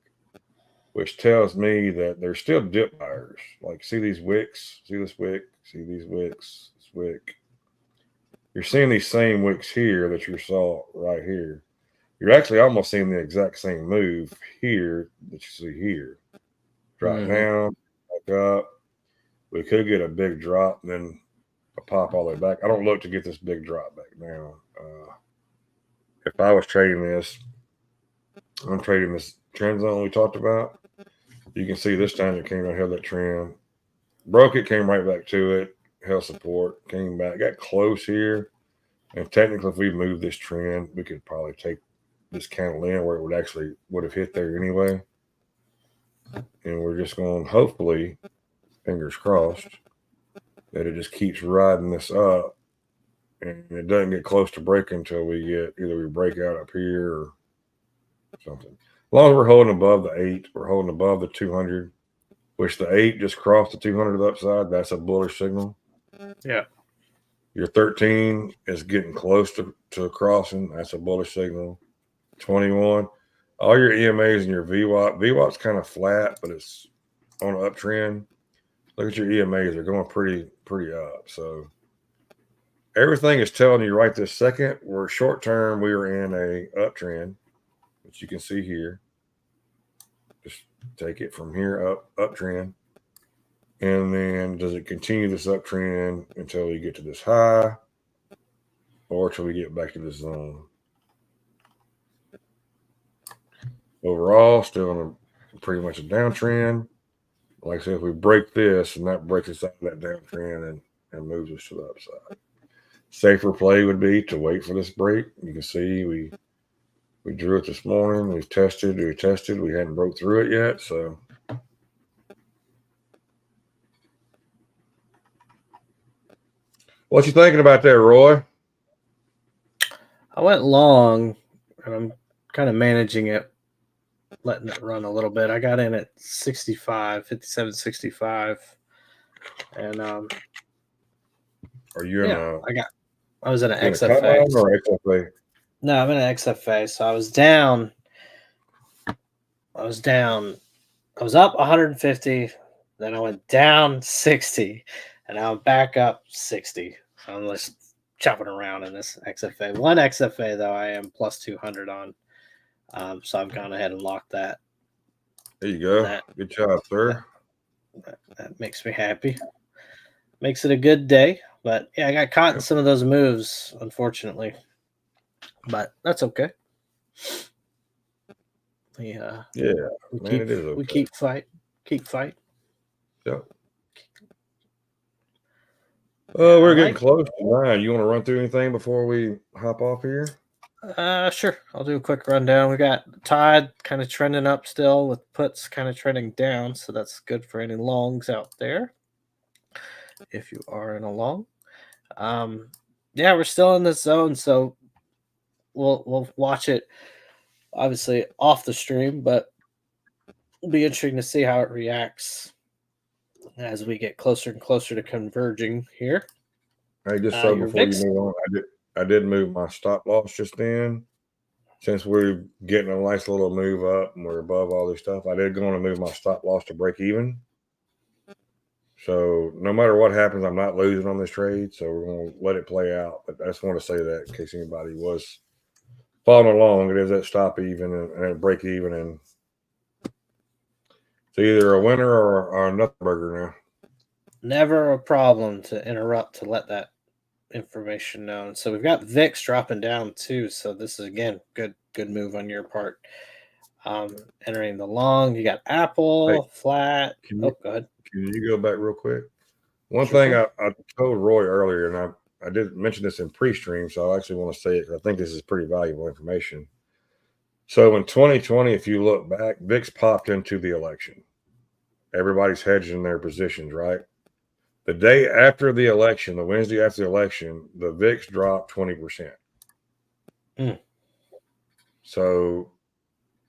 which tells me that there's still dip buyers. Like, see these wicks? See this wick? See these wicks? This wick. You're seeing these same wicks here that you saw right here. You're actually almost seeing the exact same move here that you see here. Drop down, back up. We could get a big drop and then a pop all the way back. I don't look to get this big drop back down. If I was trading this, I'm trading this trend zone we talked about. You can see this time it came and held that trend. Broke it, came right back to it, held support, came back, got close here. And technically, if we move this trend, we could probably take this candle in where it would have hit there anyway. And we're just going, hopefully, fingers crossed, that it just keeps riding this up and it doesn't get close to breaking until we break out up here or something. As long as we're holding above the 8, we're holding above the 200, which the 8 just crossed the 200 upside. That's a bullish signal. Yeah. Your 13 is getting close to crossing. That's a bullish signal. 21. All your EMAs and your VWAP. VWAP's kind of flat, but it's on an uptrend. Look at your EMAs; they're going pretty up. So everything is telling you right this second. We're short term. We are in a uptrend, which you can see here. Just take it from here uptrend, and then does it continue this uptrend until you get to this high, or till we get back to this zone? Overall, still in pretty much a downtrend. Like I said, if we break this and that breaks us out of that downtrend and moves us to the upside. Safer play would be to wait for this break. You can see we drew it this morning. We tested. We hadn't broke through it yet. So what you thinking about there, Roy? I went long, and I'm kind of managing it, letting it run a little bit. I got in at 65, 57, 65. And Are you in a? I was in an in XFA. a cut line or XFA? No, I'm in an XFA. So I was down. I was up 150. Then I went down 60, and now I'm back up 60. So I'm just chopping around in this XFA. One XFA though, I am plus 200 on. So I've gone ahead and locked that. There you go. Good job, sir. That makes me happy. Makes it a good day. But yeah, I got caught in some of those moves, unfortunately. But that's okay. We keep fight. Yep. Oh, we're getting close to 9. You want to run through anything before we hop off here? Sure. I'll do a quick rundown. We got Tide kind of trending up still, with puts kind of trending down, so that's good for any longs out there. If you are in a long, yeah, we're still in this zone, so we'll watch it. Obviously off the stream, but it'll be interesting to see how it reacts as we get closer and closer to converging here. Hey, just so before you move on, I did move my stop loss just then. Since we're getting a nice little move up and we're above all this stuff, I did go on and move my stop loss to break even. So no matter what happens, I'm not losing on this trade. So we're going to let it play out. But I just want to say that in case anybody was following along, it is at stop even and at break even, and it's either a winner or a nothing burger now. Never a problem to interrupt to let that information known. So we've got VIX dropping down too. So this is again good move on your part. Entering the long, you got Apple flat. Go ahead. Can you go back real quick? One thing I told Roy earlier, and I did mention this in pre-stream, so I actually want to say it because I think this is pretty valuable information. So in 2020, if you look back, VIX popped into the election. Everybody's hedging their positions, right? The day after the election, the Wednesday after the election, the VIX dropped 20%. So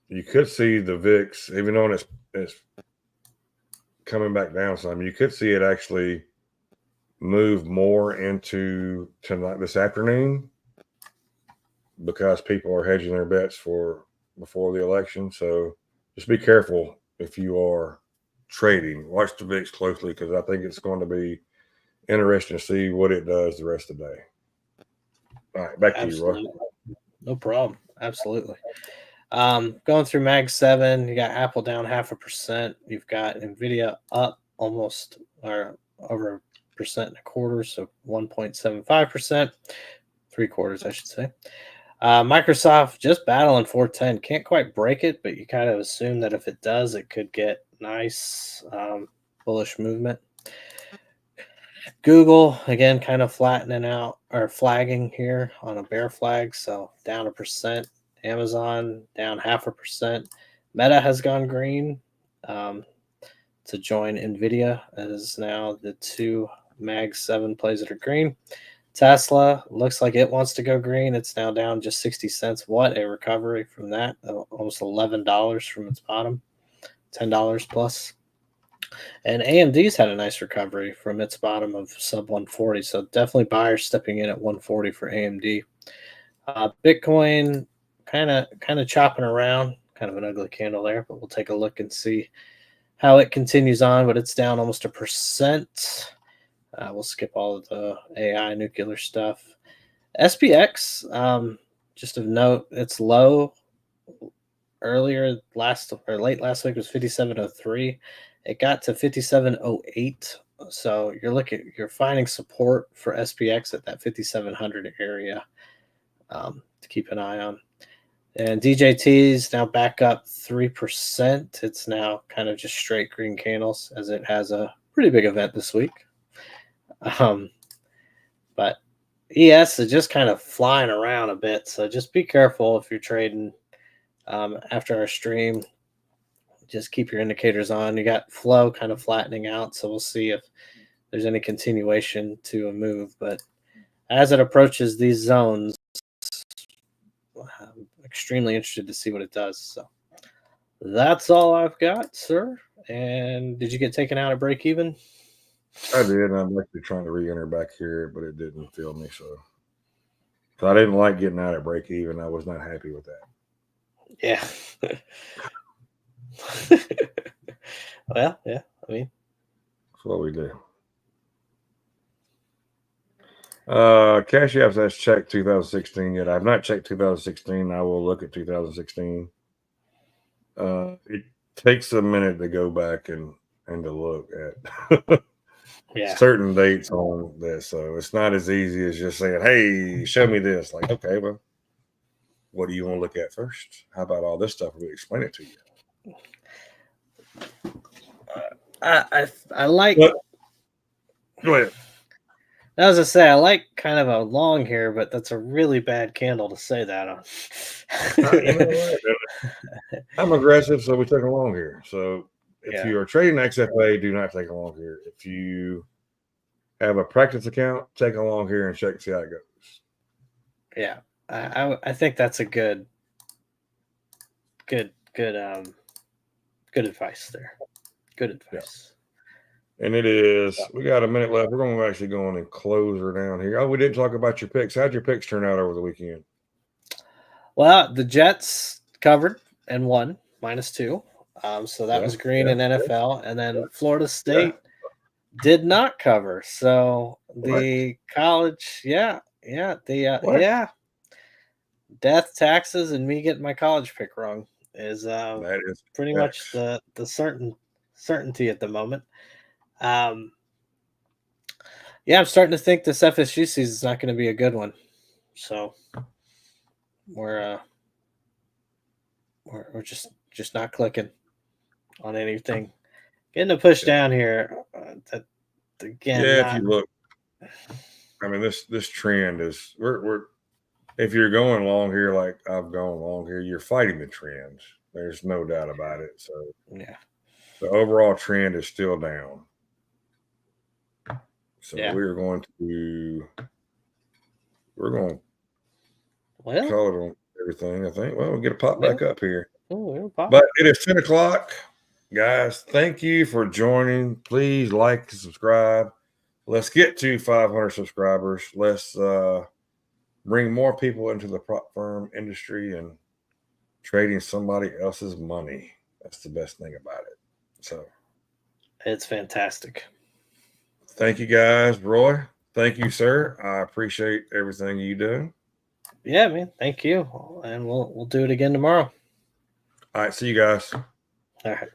you could see the VIX, even though it's coming back down some, you could see it actually move more into tonight, this afternoon, because people are hedging their bets for before the election. So just be careful if you are trading. Watch the VIX closely, because I think it's going to be interesting to see what it does the rest of the day. All right, back to you, Roy. No problem. Absolutely. Going through Mag 7, you got Apple down 0.5%. You've got Nvidia up almost or over 1.25%, so 1.75%, 3/4, I should say. Microsoft just battling 410. Can't quite break it, but you kind of assume that if it does, it could get nice bullish movement. Google, again, kind of flattening out or flagging here on a bear flag, so down 1%. Amazon down 0.5%. Meta has gone green to join Nvidia as now the two Mag 7 plays that are green. Tesla looks like it wants to go green. It's now down just 60 cents. What a recovery from that. Almost $11 from its bottom. $10 plus. And AMD's had a nice recovery from its bottom of sub 140. So definitely buyers stepping in at 140 for AMD. Bitcoin kind of chopping around. Kind of an ugly candle there, but we'll take a look and see how it continues on, but it's down almost 1%. We'll skip all of the AI nuclear stuff. SPX, just of note, it's low. Earlier late last week was 57.03. It got to 57.08. So you're finding support for SPX at that 5700 area to keep an eye on. And DJT is now back up 3%. It's now kind of just straight green candles as it has a pretty big event this week. But ES is just kind of flying around a bit. So just be careful if you're trading after our stream. Just keep your indicators on. You got flow kind of flattening out. So we'll see if there's any continuation to a move. But as it approaches these zones, I'm extremely interested to see what it does. So that's all I've got, sir. And did you get taken out at break even? I did. And I'm actually trying to re-enter back here, but it didn't feel me. So I didn't like getting out at break even. I was not happy with that. Yeah. Well, yeah. I mean, that's what we do. Cash Apps has checked 2016 yet. I've not checked 2016. I will look at 2016. It takes a minute to go back and to look at certain dates on this. So it's not as easy as just saying, hey, show me this. Like, okay, well, what do you want to look at first? How about all this stuff? We explain it to you. I like. Go ahead. As I say, I like kind of a long here, but that's a really bad candle to say that on. You know what? I'm aggressive, so we take a long here. So if you are trading XFA, do not take a long here. If you have a practice account, take a long here and check to see how it goes. Yeah, I think that's a good advice there. Good advice. And it is, we got a minute left. We're going to actually go on and close her down here. Oh, we didn't talk about your picks. How'd your picks turn out over the weekend? Well, the Jets covered and won -2. So that was green in NFL. And then Florida State did not cover. So the college, death, taxes, and me getting my college pick wrong is pretty much the certainty at the moment. I'm starting to think this FSU season is not going to be a good one. So we're just not clicking on anything. Getting a push down here. Again, if you look, I mean, this trend is we're if you're going long here, like I've gone long here, you're fighting the trends. There's no doubt about it. So the overall trend is still down. So we're going to call it on everything, I think. Well, we'll get a pop back up here. But it is 10 o'clock. Guys, thank you for joining. Please like and subscribe. Let's get to 500 subscribers. Let's bring more people into the prop firm industry and trading somebody else's money. That's the best thing about it. So it's fantastic. Thank you, guys. Roy, thank you, sir. I appreciate everything you do. Yeah, man. Thank you. And we'll do it again tomorrow. All right. See you guys. All right.